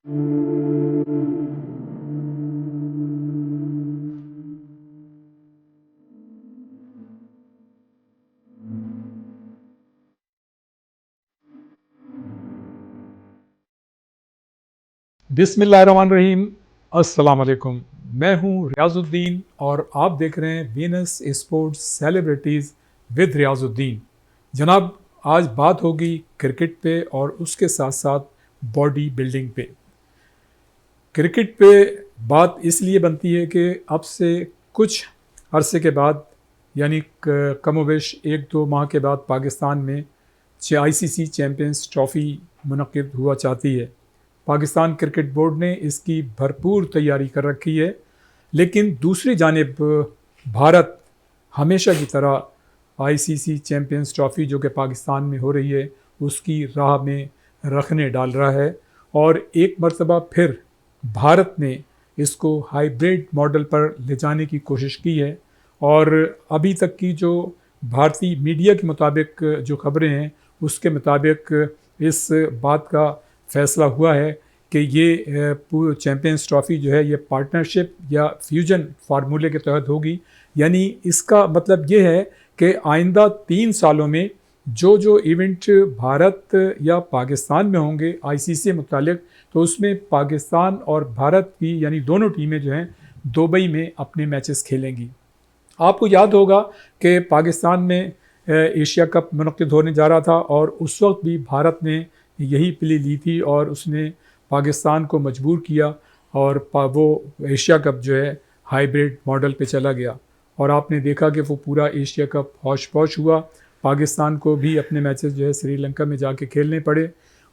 बिस्मिल्लाहिर्रहमानिर्रहीम। अस्सलाम वालेकुम। मैं हूं रियाजुद्दीन और आप देख रहे हैं Venus sports celebrities with Riyazuddin. जनाब, आज बात होगी क्रिकेट पे और उसके साथ साथ बॉडी बिल्डिंग पे। क्रिकेट पे बात इसलिए बनती है कि अब से कुछ अरसे के बाद, यानी कमोबेश 1-2 माह के बाद पाकिस्तान में ICC चैम्पियंस ट्रॉफ़ी मुनक़िद हुआ चाहती है। पाकिस्तान क्रिकेट बोर्ड ने इसकी भरपूर तैयारी कर रखी है, लेकिन दूसरी जानिब भारत हमेशा की तरह ICC चैम्पियंस ट्रॉफ़ी जो कि पाकिस्तान में हो रही है उसकी राह में रखने डाल रहा है। और एक मरतबा फिर भारत ने इसको हाइब्रिड मॉडल पर ले जाने की कोशिश की है। और अभी तक की जो भारतीय मीडिया के मुताबिक जो खबरें हैं उसके मुताबिक इस बात का फ़ैसला हुआ है कि ये चैम्पियंस ट्रॉफ़ी जो है ये पार्टनरशिप या फ्यूजन फार्मूले के तहत होगी। यानी इसका मतलब ये है कि आइंदा 3 सालों में जो जो इवेंट भारत या पाकिस्तान में होंगे ICC से मुतालिक, तो उसमें पाकिस्तान और भारत की यानी दोनों टीमें जो हैं दुबई में अपने मैचेस खेलेंगी। आपको याद होगा कि पाकिस्तान में एशिया कप मुनक़िद होने जा रहा था और उस वक्त भी भारत ने यही प्ले ली थी और उसने पाकिस्तान को मजबूर किया और वो एशिया कप जो है हाइब्रिड मॉडल पे चला गया। और आपने देखा कि वो पूरा एशिया कप हौश पौश हुआ। पाकिस्तान को भी अपने मैचेस जो है श्रीलंका में जाके खेलने पड़े।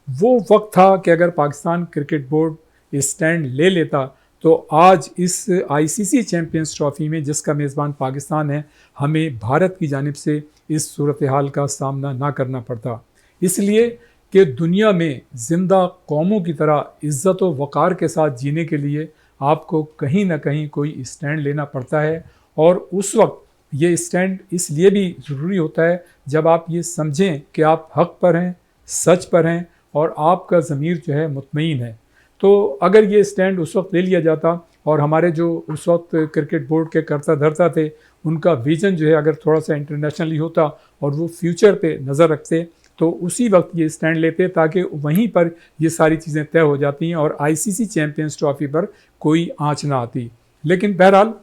वो वक्त था कि अगर पाकिस्तान क्रिकेट बोर्ड स्टैंड ले लेता तो आज इस ICC चैम्पियंस ट्रॉफ़ी में, जिसका मेज़बान पाकिस्तान है, हमें भारत की जानिब से इस सूरत हाल का सामना ना करना पड़ता। इसलिए कि दुनिया में ज़िंदा कौमों की तरह इज़्ज़त व वक़ार के साथ जीने के लिए आपको कहीं ना कहीं कोई स्टैंड लेना पड़ता है। और उस वक्त ये स्टैंड इसलिए भी ज़रूरी होता है जब आप ये समझें कि आप हक़ पर हैं, सच पर हैं और आपका ज़मीर जो है मुतमईन है। तो अगर ये स्टैंड उस वक्त ले लिया जाता और हमारे जो उस वक्त क्रिकेट बोर्ड के कर्ता धर्ता थे उनका विज़न जो है अगर थोड़ा सा इंटरनेशनली होता और वो फ्यूचर पे नज़र रखते, तो उसी वक्त ये स्टैंड लेते ताकि वहीं पर ये सारी चीज़ें तय हो जाती हैं और ICC चैम्पियंस ट्रॉफ़ी पर कोई आँच ना आती। लेकिन बहरहाल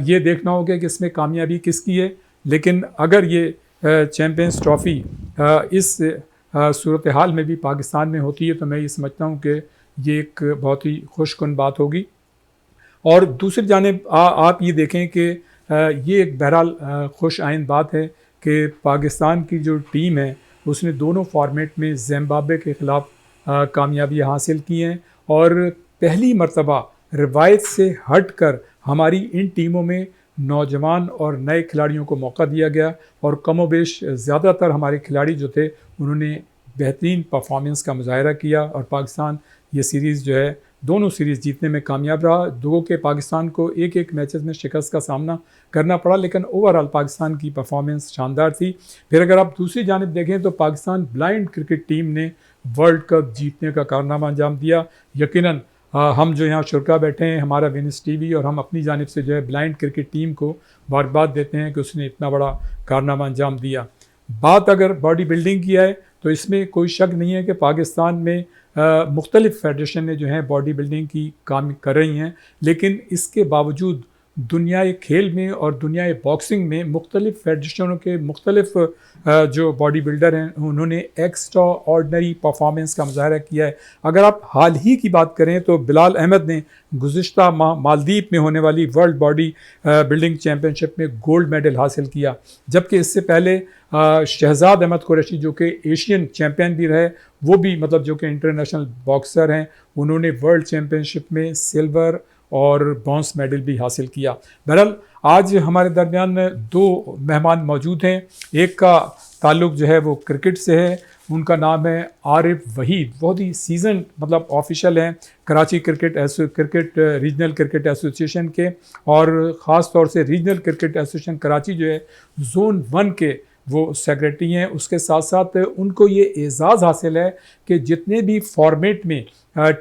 ये देखना होगा कि इसमें कामयाबी किसकी है। लेकिन अगर ये चैम्पियंस ट्रॉफ़ी इस सूरत हाल में भी पाकिस्तान में होती है तो मैं ये समझता हूँ कि ये एक बहुत ही खुशकुन बात होगी। और दूसरी जानिब आप ये देखें कि ये एक बहरहाल खुश आइंद बात है कि पाकिस्तान की जो टीम है उसने दोनों फॉर्मेट में ज़िम्बाब्वे के ख़िलाफ़ कामयाबी हासिल की हैं। और पहली मरतबा रिवायत से हट कर हमारी इन टीमों में नौजवान और नए खिलाड़ियों को मौका दिया गया और कमोबेश ज़्यादातर हमारे खिलाड़ी जो थे उन्होंने बेहतरीन परफॉर्मेंस का मुजाहरा किया और पाकिस्तान ये सीरीज़ जो है दोनों सीरीज़ जीतने में कामयाब रहा। दो के पाकिस्तान को एक एक मैचेस में शिकस्त का सामना करना पड़ा, लेकिन ओवरऑल पाकिस्तान की परफॉर्मेंस शानदार थी। फिर अगर आप दूसरी जानिब देखें तो पाकिस्तान ब्लाइंड क्रिकेट टीम ने वर्ल्ड कप जीतने का कारनामा अंजाम दिया। यकीनन हम जो यहाँ शुरा बैठे हैं, हमारा विनस TV और हम अपनी जानिब से जो है ब्लाइंड क्रिकेट टीम को मुबारकबाद देते हैं कि उसने इतना बड़ा कारनामा अंजाम दिया। बात अगर बॉडी बिल्डिंग की है तो इसमें कोई शक नहीं है कि पाकिस्तान में मुख्तलिफ़ फेडरेशन ने जो है बॉडी बिल्डिंग की काम कर रही हैं, लेकिन इसके बावजूद दुनियाए खेल में और दुनियाए बॉक्सिंग में मुख्तलिफ़ फेडरेशनों के मुख्तलिफ़ जो बॉडी बिल्डर हैं उन्होंने एक्स्ट्रा ऑर्डनरी परफॉर्मेंस का मुजाहरा किया है। अगर आप हाल ही की बात करें तो बिलाल अहमद ने गुज़िश्ता माह मालदीव में होने वाली वर्ल्ड बॉडी बिल्डिंग चैम्पियनशिप में गोल्ड मेडल हासिल किया, जबकि इससे पहले शहजाद अहमद कुरैशी जो कि एशियन चैम्पियन भी रहे, वो भी मतलब जो कि इंटरनेशनल बॉक्सर हैं, उन्होंने वर्ल्ड चैम्पियनशिप में सिल्वर और ब्रॉन्ज मेडल भी हासिल किया। बहरहाल आज हमारे दरमियान दो मेहमान मौजूद हैं। एक का ताल्लुक़ जो है वो क्रिकेट से है, उनका नाम है आरिफ वहीद। बहुत ही सीजन मतलब ऑफिशियल हैं Karachi cricket regional cricket association के, और ख़ास तौर से रीजनल क्रिकेट एसोसिएशन कराची जो है जोन 1 के वो सेक्रेटरी हैं। उसके साथ साथ उनको ये एज़ाज़ हासिल है कि जितने भी फॉर्मेट में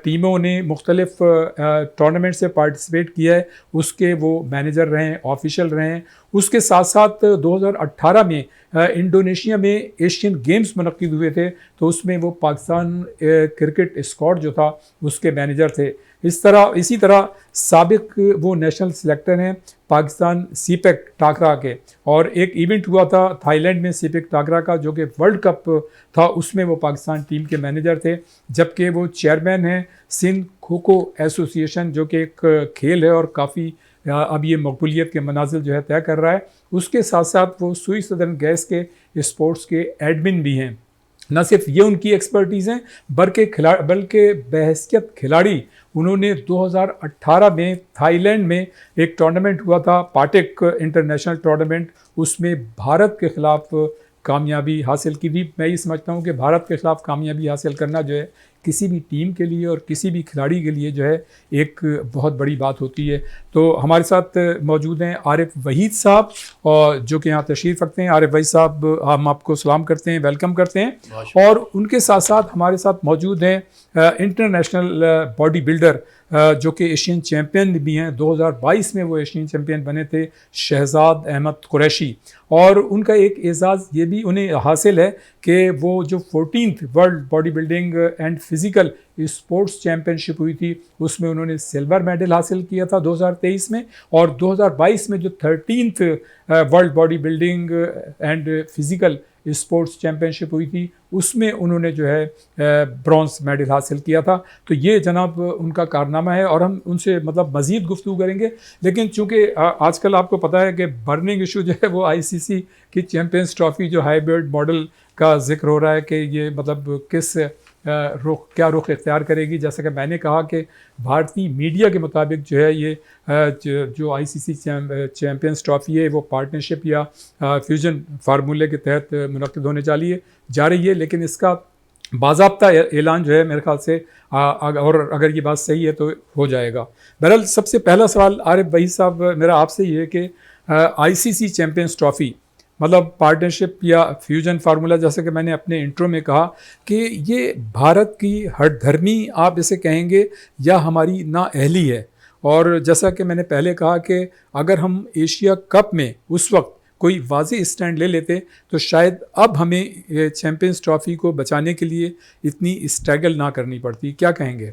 टीमों ने मुख्तलिफ टूर्नामेंट से पार्टिसिपेट किया है उसके वो मैनेजर रहे हैं, ऑफिशियल रहे हैं। उसके साथ साथ 2018 में इंडोनेशिया में एशियन गेम्स मुनक्किद हुए थे, तो उसमें वो पाकिस्तान क्रिकेट स्क्वाड जो था उसके मैनेजर थे। इसी तरह साबिक वो नेशनल सिलेक्टर हैं पाकिस्तान सीपेक टाकरा के, और एक इवेंट हुआ था थाईलैंड में सीपेक टाकरा का जो कि वर्ल्ड कप था, उसमें वो पाकिस्तान टीम के मैनेजर थे। जबकि वो चेयरमैन हैं सिंध खो खो एसोसिएशन, जो कि एक खेल है और काफ़ी अब ये मकबूलियत के मनाजिल जो है तय कर रहा है। उसके साथ साथ वो सुई सदर्न गैस के स्पोर्ट्स के एडमिन भी हैं। न सिर्फ ये उनकी एक्सपर्टीज़ हैं बल्कि बहैसियत खिलाड़ी उन्होंने 2018 में थाईलैंड में एक टूर्नामेंट हुआ था, पाटेक इंटरनेशनल टूर्नामेंट, उसमें भारत के ख़िलाफ़ कामयाबी हासिल की थी। मैं ये समझता हूँ कि भारत के ख़िलाफ़ कामयाबी हासिल करना जो है किसी भी टीम के लिए और किसी भी खिलाड़ी के लिए जो है एक बहुत बड़ी बात होती है। तो हमारे साथ मौजूद हैं आरिफ वहीद साहब, और जो कि यहाँ तशरीफ़ रखते हैं। आरिफ वहीद साहब, हम आपको सलाम करते हैं, वेलकम करते हैं। और उनके साथ साथ हमारे साथ मौजूद हैं इंटरनेशनल बॉडी बिल्डर जो कि एशियन चैम्पियन भी हैं। 2022 में वो एशियन चैम्पियन बने थे, शहजाद अहमद कुरैशी। और उनका एक एज़ाज़ ये भी उन्हें हासिल है कि वो जो 14th world body building and physical sports championship हुई थी उसमें उन्होंने सिल्वर मेडल हासिल किया था 2023 में, और 2022 में जो 13th world body building and physical sports championship हुई थी उसमें उन्होंने जो है ब्रॉन्ज मेडल हासिल किया था। तो ये जनाब उनका कारनामा है, और हम उनसे मतलब मज़ीद गुफ्तगू करेंगे। लेकिन चूँकि आजकल आपको पता है कि बर्निंग इशू जो है वो आईसीसी की चैम्पियंस ट्रॉफ़ी जो हाइब्रिड मॉडल का जिक्र हो रहा है कि ये मतलब किस क्या रुख इख्तियार करेगी। जैसा कि मैंने कहा कि भारतीय मीडिया के मुताबिक जो है ये जो आईसीसी चैम्पियंस ट्रॉफ़ी है वो पार्टनरशिप या फ्यूजन फार्मूले के तहत मुनक्किद होने जा रही है, लेकिन इसका बाज़ाब्ता ऐलान जो है मेरे ख्याल से और अगर ये बात सही है तो हो जाएगा। बहरहाल सबसे पहला सवाल आरिफ वहीद साहब मेरा आपसे ये है कि आईसीसी चैम्पियंस ट्रॉफ़ी मतलब पार्टनरशिप या फ्यूजन फार्मूला, जैसे कि मैंने अपने इंट्रो में कहा कि ये भारत की हठधर्मी आप इसे कहेंगे या हमारी नाअहली है। और जैसा कि मैंने पहले कहा कि अगर हम एशिया कप में उस वक्त कोई वाज़ेह स्टैंड ले लेते तो शायद अब हमें चैम्पियंस ट्रॉफ़ी को बचाने के लिए इतनी स्ट्रगल ना करनी पड़ती। क्या कहेंगे?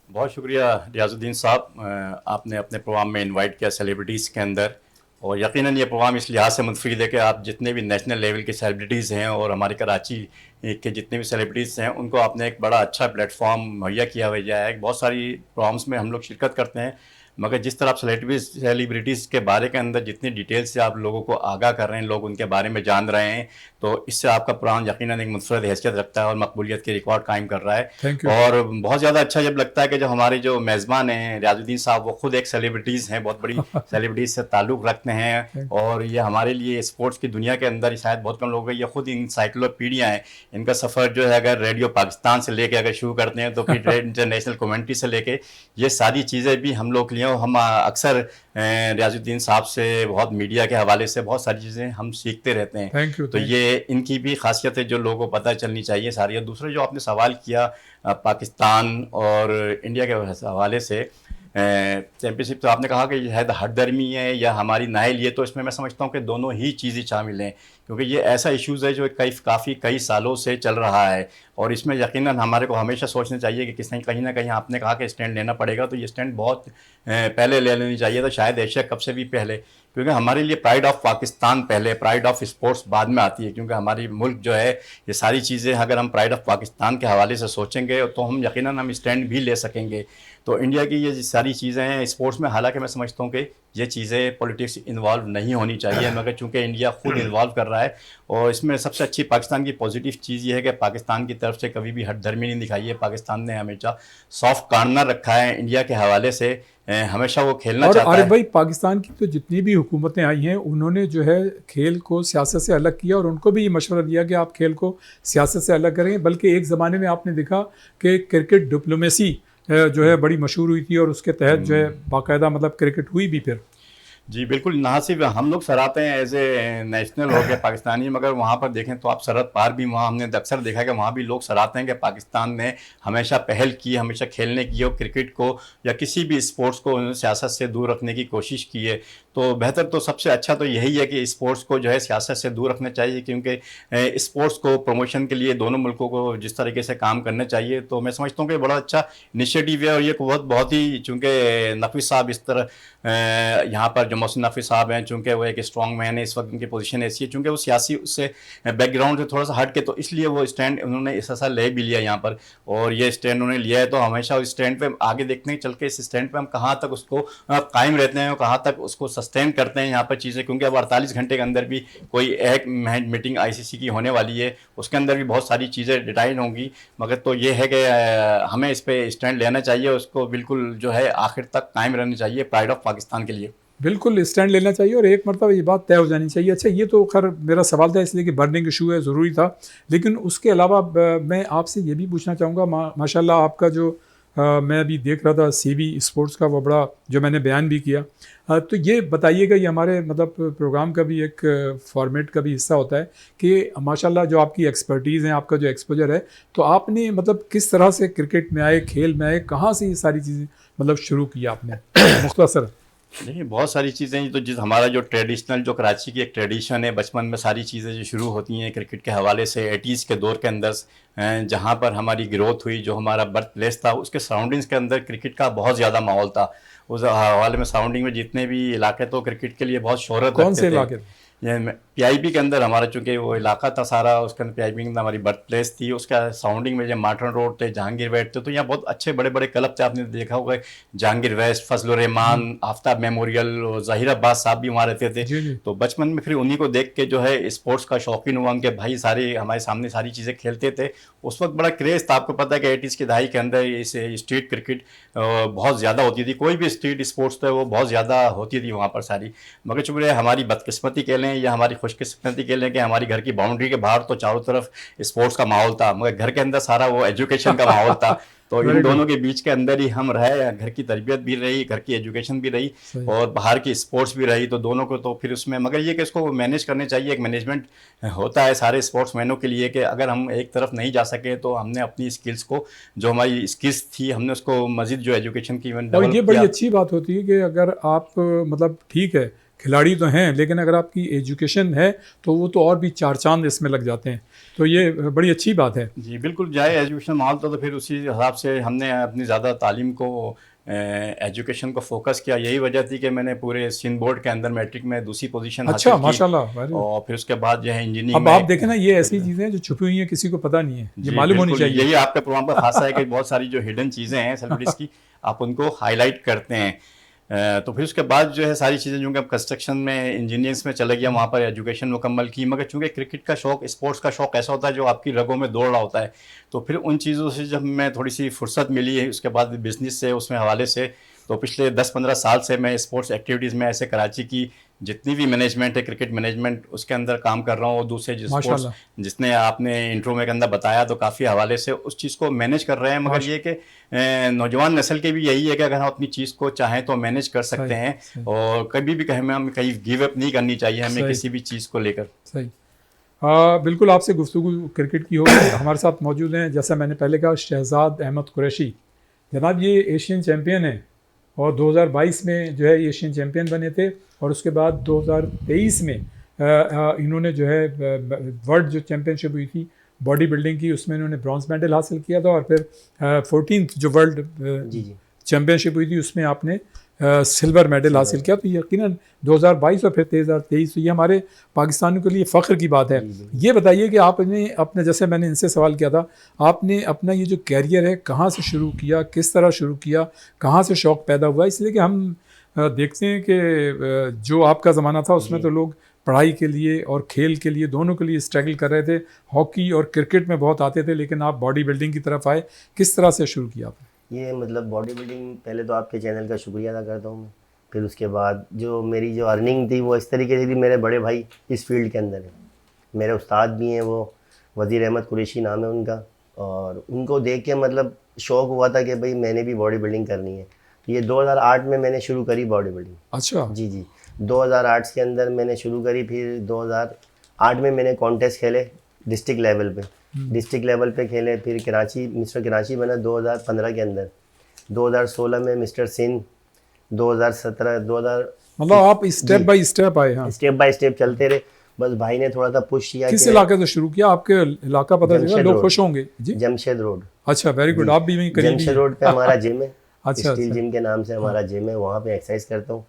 बहुत शुक्रिया रियाजुद्दीन साहब, आपने अपने प्रोग्राम में इनवाइट किया सेलिब्रिटीज़ के अंदर। और यकीनन ये प्रोग्राम इस लिहाज से मुतफ़ीद है कि आप जितने भी नेशनल लेवल के सेलिब्रिटीज़ हैं और हमारे कराची के जितने भी सेलिब्रिटीज़ हैं उनको आपने एक बड़ा अच्छा प्लेटफॉर्म मुहैया किया हुआ है। बहुत सारी प्रोग्राम्स में हम लोग शिरकत करते हैं, मगर जिस तरह आप सेलिब्रिटीज़ के बारे के अंदर जितनी डिटेल से आप लोगों को आगाह कर रहे हैं, लोग उनके बारे में जान रहे हैं, तो इससे आपका प्रोग्राम यकीनन एक मुनफरद हैसियत रखता है और मकबूलियत के रिकॉर्ड कायम कर रहा है। और बहुत ज़्यादा अच्छा जब लगता है कि जो हमारे जो मेज़बान हैं रियाजुद्दीन साहब वो खुद एक सेलिब्रिटीज़ हैं, बहुत बड़ी सेलिब्रिटीज़ से ताल्लुक़ रखते हैं, और ये हमारे लिए स्पोर्ट्स की दुनिया के अंदर शायद बहुत कम लोग हैं, ये खुद इंसाइक्लोपीडिया हैं। इनका सफ़र जो है अगर रेडियो पाकिस्तान से लेके अगर शुरू करते हैं तो फिर इंटरनेशनल कमेंट्री से लेके ये सारी चीज़ें भी हम लोग के लिए, हम अक्सर रियाजुद्दीन साहब से बहुत मीडिया के हवाले से बहुत सारी चीज़ें हम सीखते रहते हैं। तो ये इनकी भी खासियत है जो लोगों को पता चलनी चाहिए सारी। और दूसरा जो आपने सवाल किया पाकिस्तान और इंडिया के हवाले से चैम्पियनशिप, तो आपने कहा कि यह हठधर्मी है या हमारी नाइल, ये तो इसमें मैं समझता हूँ कि दोनों ही चीज़ें शामिल हैं, क्योंकि ये ऐसा इश्यूज़ है जो कई सालों से चल रहा है। और इसमें यकीनन हमारे को हमेशा सोचना चाहिए कि कहीं ना कहीं आपने कहा कि स्टैंड लेना पड़ेगा, तो ये स्टैंड बहुत पहले ले लेनी चाहिए था, शायद एशिया कप से भी पहले, क्योंकि हमारे लिए प्राइड ऑफ पाकिस्तान पहले, प्राइड ऑफ स्पोर्ट्स बाद में आती है। क्योंकि हमारी मुल्क जो है ये सारी चीज़ें अगर हम प्राइड ऑफ पाकिस्तान के हवाले से सोचेंगे तो हम यकीनन हम स्टैंड भी ले सकेंगे। तो इंडिया की ये सारी चीज़ें हैं स्पोर्ट्स में, हालांकि मैं समझता हूँ कि ये चीज़ें पॉलिटिक्स इन्वॉल्व नहीं होनी चाहिए, मगर चूँकि इंडिया खुद इन्वॉल्व कर रहा है। और इसमें सबसे अच्छी पाकिस्तान की पॉजिटिव चीज़ ये है कि पाकिस्तान की तरफ से कभी भी हठधर्मी नहीं दिखाई है। पाकिस्तान ने हमेशा सॉफ्ट कॉर्नर रखा है इंडिया के हवाले से, हमेशा वो खेलना चाहता है। और भाई पाकिस्तान की तो जितनी भी हुकूमतें आई हैं उन्होंने जो है खेल को सियासत से अलग किया, और उनको भी ये मशवरा दिया कि आप खेल को सियासत से अलग करें। बल्कि एक ज़माने में आपने देखा कि क्रिकेट डिप्लोमेसी जो है बड़ी मशहूर हुई थी, और उसके तहत जो है बाकायदा मतलब क्रिकेट हुई भी फिर। जी बिल्कुल, ना सिर्फ हम लोग सराहते हैं एज ए नेशनल हो गया पाकिस्तानी, मगर वहाँ पर देखें तो आप सरहद पार भी वहाँ हमने अक्सर देखा है कि वहाँ भी लोग सराहते हैं कि पाकिस्तान ने हमेशा पहल की, हमेशा खेलने की हो क्रिकेट को या किसी भी स्पोर्ट्स को उन्होंने सियासत से दूर रखने की कोशिश की है। तो बेहतर तो सबसे अच्छा तो यही है कि स्पोर्ट्स को जो है सियासत से दूर रखना चाहिए, क्योंकि स्पोर्ट्स को प्रमोशन के लिए दोनों मुल्कों को जिस तरीके से काम करना चाहिए, तो मैं समझता हूँ कि बड़ा अच्छा इनिशिएटिव है। और ये बहुत ही, चूँकि नफ़ी साहब इस तरह यहाँ पर जो मोहसिन नफ़ी साहब हैं, चूँकि वो एक स्ट्रॉन्ग मैन है, इस वक्त उनकी पोजीशन ऐसी है, चूँकि वो सियासी उससे बैकग्राउंड से थोड़ा सा हट के, तो इसलिए वो स्टैंड उन्होंने ऐसा ले भी लिया यहाँ पर। और ये स्टैंड उन्होंने लिया है, तो हमेशा उस स्टैंड पे आगे देखते हैं, चल के इस स्टैंड पे हम कहाँ तक उसको कायम रहते हैं और कहाँ तक उसको सस्टेन करते हैं यहाँ पर चीज़ें, क्योंकि अब 48 घंटे के अंदर भी कोई एक मीटिंग आईसीसी की होने वाली है, उसके अंदर भी बहुत सारी चीज़ें डिटाइन होंगी। मगर तो ये है कि हमें इस पर स्टैंड लेना चाहिए, उसको बिल्कुल जो है आखिर तक कायम रहना चाहिए प्राइड ऑफ पाकिस्तान के लिए। बिल्कुल स्टैंड लेना चाहिए और एक मरतबा ये बात तय हो जानी चाहिए। अच्छा, ये तो खैर मेरा सवाल था इसलिए कि बर्निंग इशू है, ज़रूरी था, लेकिन उसके अलावा मैं आपसे ये भी पूछना चाहूँगा, माशाल्लाह आपका जो मैं अभी देख रहा था सीबी स्पोर्ट्स का, वो बड़ा जो मैंने बयान भी किया, तो ये बताइएगा, ये हमारे मतलब प्रोग्राम का भी एक फॉर्मेट का भी हिस्सा होता है कि माशाल्लाह जो आपकी एक्सपर्टीज़ है, आपका जो एक्सपोजर है, तो आपने मतलब किस तरह से क्रिकेट में आए, खेल में आए, कहाँ से ये सारी चीज़ें मतलब शुरू किया आपने मुख्तसर? देखिए बहुत सारी चीज़ें हैं, तो जिस हमारा जो ट्रेडिशनल जो कराची की एक ट्रेडिशन है, बचपन में सारी चीज़ें जो शुरू होती हैं क्रिकेट के हवाले से 80s के दौर के अंदर, जहाँ पर हमारी ग्रोथ हुई, जो हमारा बर्थ प्लेस था, उसके सराउंडिंग्स के अंदर क्रिकेट का बहुत ज़्यादा माहौल था। उस हवाले में सराउंडिंग में जितने भी इलाके तो क्रिकेट के लिए बहुत शोहरत कौन रखते से थे। इलाके? ये पीआईबी के अंदर हमारा, चूंकि वो इलाका था सारा, उसके अंदर पीआईबी के अंदर हमारी बर्थ प्लेस थी, उसका सराउंडिंग में जो मार्टन रोड थे, जहांगीर वेस्ट थे, तो यहाँ बहुत अच्छे बड़े बड़े क्लब थे, आपने देखा होगा जहांगीर वेस्ट, फजलुर जी रहमान, आफ्ताब मेमोरियल, और ज़हीर अब्बास साहब भी वहाँ रहते थे। जी जी। तो बचपन में फिर उन्हीं को देख के जो है स्पोर्ट्स का शौकीन हुआ, उनके भाई सारे हमारे सामने सारी चीज़ें खेलते थे। उस वक्त बड़ा क्रेज़ था, आपको पता है कि 80s की दहाई के अंदर इस स्ट्रीट क्रिकेट बहुत ज़्यादा होती थी, कोई भी स्ट्रीट स्पोर्ट्स थे वो बहुत ज़्यादा होती थी वहाँ पर सारी। मगर चूँकि हमारी बदकिस्मती कह लें या हमारी खुशकिस्मती कह लें कि हमारी घर की बाउंड्री के बाहर तो चारों तरफ स्पोर्ट्स का माहौल था, मगर घर के अंदर सारा वो एजुकेशन का माहौल था। तो इन वेरी गुड। दोनों के बीच के अंदर ही हम रहे, घर की तरबियत भी रही, घर की एजुकेशन भी रही सही। और बाहर की स्पोर्ट्स भी रही, तो दोनों को तो फिर उसमें, मगर ये कि इसको मैनेज करने चाहिए, एक मैनेजमेंट होता है सारे स्पोर्ट्समैनों के लिए, कि अगर हम एक तरफ नहीं जा सके तो हमने अपनी स्किल्स को, जो हमारी स्किल्स थी, हमने उसको मज़ीद जो एजुकेशन की और ये डेवलप बड़ी किया। अच्छी बात होती है कि अगर आप मतलब ठीक है, खिलाड़ी तो हैं, लेकिन अगर आपकी एजुकेशन है तो वो तो और भी चार चांद इसमें लग जाते हैं, तो ये बड़ी अच्छी बात है। जी बिल्कुल, जाए एजुकेशन माहौल तो फिर उसी हिसाब से हमने अपनी ज़्यादा तालीम को, एजुकेशन को फोकस किया। यही वजह थी कि मैंने पूरे सिंध बोर्ड के अंदर मैट्रिक में दूसरी पोजीशन अच्छा, हासिल की, माशाल्लाह, वेरी गुड। और फिर उसके बाद जो है इंजीनियरिंग अब आप देखें में। ना, ये ऐसी चीज़ें हैं जो छुपी हुई हैं, किसी को पता नहीं है, ये जी मालूम होनी बिल्कुल, चाहिए। यही आपके प्रोग्राम का खासा है कि बहुत सारी जो हिडन चीज़ें हैं सेलिब्रिटीज़ की, आप उनको हाईलाइट करते हैं। तो फिर उसके बाद जो है सारी चीज़ें, जो कि अब कंस्ट्रक्शन में, इंजीनियरिंग्स में चले गया, वहाँ पर एजुकेशन मुकम्मल की। मगर चूँकि क्रिकेट का शौक, स्पोर्ट्स का शौक ऐसा होता है जो आपकी रगों में दौड़ रहा होता है, तो फिर उन चीज़ों से जब मैं थोड़ी सी फुर्सत मिली है, उसके बाद बिज़नेस से उसमें हवाले से, तो पिछले 10-15 साल से मैं स्पोर्ट्स एक्टिविटीज़ में ऐसे कराची की जितनी भी मैनेजमेंट है, क्रिकेट मैनेजमेंट, उसके अंदर काम कर रहा हूँ। और दूसरे जो स्पोर्ट्स, माशाल्लाह। जिसने आपने इंट्रो में के अंदर बताया, तो काफ़ी हवाले से उस चीज़ को मैनेज कर रहे हैं। मगर माशा ये कि नौजवान नस्ल के भी यही है कि अगर हम अपनी चीज़ को चाहें तो मैनेज कर सकते सही हैं, सही और कभी भी कहीं हम कहीं गिव अप नहीं करनी चाहिए हमें सही किसी भी चीज़ को लेकर। सही। बिल्कुल आपसे गुफ्तगू क्रिकेट की होगी। हमारे साथ मौजूद हैं, जैसा मैंने पहले कहा, शहजाद अहमद कुरैशी। जनाब ये एशियन चैम्पियन हैं और 2022 में जो है एशियन चैम्पियन बने थे, और उसके बाद 2023 में इन्होंने जो है वर्ल्ड जो चैम्पियनशिप हुई थी बॉडी बिल्डिंग की, उसमें इन्होंने ब्रॉन्ज मेडल हासिल किया था, और फिर 14th जो वर्ल्ड जी जी चैम्पियनशिप हुई थी उसमें आपने सिल्वर मेडल हासिल किया। तो यकीनन 2022 और फिर 2023, तो ये हमारे पाकिस्तानियों के लिए फ़ख्र की बात है। जी जी। ये बताइए कि आपने अपने, जैसे मैंने इनसे सवाल किया था, आपने अपना ये जो कैरियर है कहाँ से शुरू किया, किस तरह शुरू किया, कहाँ से शौक़ पैदा हुआ? इसलिए कि हम देखते हैं कि जो आपका ज़माना था उसमें जी। तो लोग पढ़ाई के लिए और खेल के लिए, दोनों के लिए स्ट्रगल कर रहे थे, हॉकी और क्रिकेट में बहुत आते थे, लेकिन आप बॉडी बिल्डिंग की तरफ आए, किस तरह से शुरू किया आपने? ये मतलब बॉडी बिल्डिंग, पहले तो आपके चैनल का शुक्रिया अदा करता हूँ मैं। फिर उसके बाद जो मेरी जो अर्निंग थी वो इस तरीके से थी, मेरे बड़े भाई इस फील्ड के अंदर है, मेरे उस्ताद भी हैं, वो वज़ीर अहमद कुरैशी नाम है उनका, और उनको देख के मतलब शौक़ हुआ था कि भाई मैंने भी बॉडी बिल्डिंग करनी है। तो ये 2008 में मैंने शुरू करी बॉडी बिल्डिंग। अच्छा। जी जी। 2008 के अंदर मैंने शुरू करी, फिर 2008 में मैंने कॉन्टेस्ट खेले डिस्ट्रिक्ट लेवल पे। डिस्ट्रिक्ट लेवल पे खेले, फिर कराची, मिस्टर कराची बना 2015 के अंदर। 2016 में मिस्टर सिंध, 2017, 2000 मतलब आप स्टेप बाय स्टेप आए। हाँ, स्टेप बाय स्टेप चलते रहे। बस भाई ने थोड़ा सा पुश किया किस कि इलाके से शुरू किया? आपके इलाका पता चला, जमशेद लोग रोड। खुश होंगे जी। जमशेद रोड। अच्छा, वेरी गुड। आप भी वहीं करीबी जमशेद हैं। रोड पे हमारा जिम है। अच्छा, स्टील अच्छा। जिम के नाम से हमारा जिम है, वहाँ पे एक्सरसाइज करता हूँ।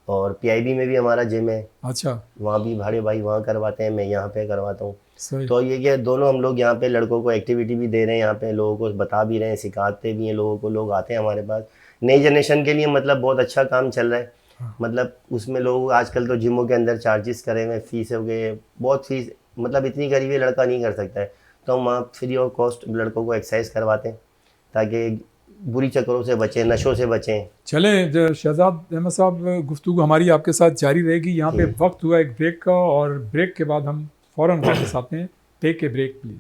और पीआईबी में भी हमारा जिम है, अच्छा, वहाँ भी भाड़े भाई वहाँ करवाते हैं, मैं यहाँ पे करवाता हूँ। सही। तो ये क्या, दोनों हम लोग यहाँ पे लड़कों को एक्टिविटी भी दे रहे हैं, यहाँ पे लोगों को बता भी रहे हैं, सिखाते भी हैं लोगों को। लोग आते हैं हमारे पास नई जनरेशन के लिए, मतलब बहुत अच्छा काम चल रहा है। मतलब उसमें लोग आजकल तो जिमों के अंदर चार्जेस करे हुए, फीस हो गए बहुत, फीस मतलब इतनी गरीबी लड़का नहीं कर सकता है। तो हम वहाँ फ्री ऑफ कॉस्ट लड़कों को एक्सरसाइज करवाते हैं ताकि बुरी चक्करों से बचें, नशों से बचें। चलें शहजाद अहमद साहब, गुफ्तगू हमारी आपके साथ जारी रहेगी। यहाँ पे वक्त हुआ एक ब्रेक का, और ब्रेक के बाद हम फ़ौरन वापस आते हैं। Take a break please.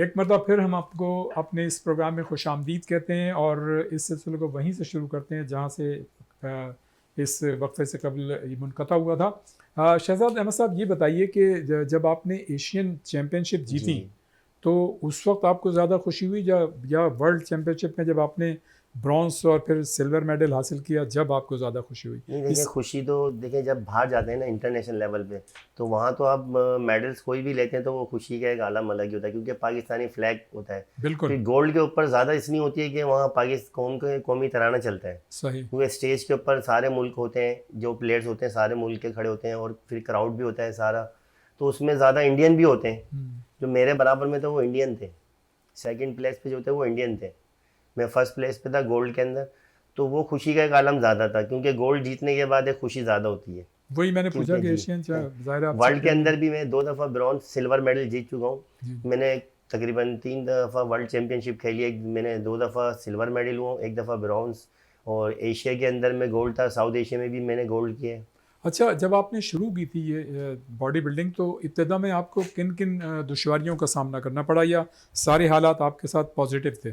एक मरतबा फिर हम आपको अपने इस प्रोग्राम में खुश आमदीद कहते हैं, और इस सिलसिले को वहीं से शुरू करते हैं जहाँ से इस वक्फे से कबल ये मुनक़ता हुआ था। शहजाद अहमद साहब, ये बताइए कि जब आपने एशियन चैम्पियनशिप जीती, तो उस वक्त आपको ज़्यादा खुशी हुई, या वर्ल्ड चैम्पियनशिप में जब आपने ब्रॉन्ज और फिर सिल्वर मेडल हासिल किया, जब आपको ज़्यादा खुशी हुई? नहीं देखिए, खुशी तो देखिए जब बाहर जाते हैं ना इंटरनेशनल लेवल पे, तो वहाँ तो आप मेडल्स कोई भी लेते हैं तो वो खुशी का एक आलम अलग ही होता है, क्योंकि पाकिस्तानी फ्लैग होता है। बिल्कुल फिर गोल्ड के ऊपर ज़्यादा इसलिए होती है कि वहाँ पाकिस्तान के कौमी तराना चलता है। सही। क्योंकि स्टेज के ऊपर सारे मुल्क होते हैं, जो प्लेयर्स होते हैं सारे मुल्क के खड़े होते हैं, और फिर क्राउड भी होता है सारा, तो उसमें ज़्यादा इंडियन भी होते हैं। जो मेरे बराबर में थे वो इंडियन थे, सेकंड प्लेस पे जो थे वो इंडियन थे, मैं फर्स्ट प्लेस पे था गोल्ड के अंदर। तो वो खुशी का एक आलम ज़्यादा था, क्योंकि गोल्ड जीतने के बाद एक खुशी ज़्यादा होती है। वही मैंने पूछा क्योंकि कि जी, एशियन ज़ाहिर है आप वर्ल्ड के चैंपियन अंदर भी मैं 2 दफ़ा ब्रॉन्ज सिल्वर मेडल जीत चुका हूँ। मैंने तकरीबन 3 दफ़ा वर्ल्ड चैम्पियनशिप खेली है, मैंने 2 दफ़ा सिल्वर मेडल हुआ, 1 दफ़ा ब्रॉन्ज, और एशिया के अंदर में गोल्ड था, साउथ एशिया में भी मैंने गोल्ड किया है। अच्छा, जब आपने शुरू की थी ये बॉडी बिल्डिंग, तो इब्तिदा में आपको किन किन दुश्वारियों का सामना करना पड़ा, या सारे हालात आपके साथ पॉजिटिव थे?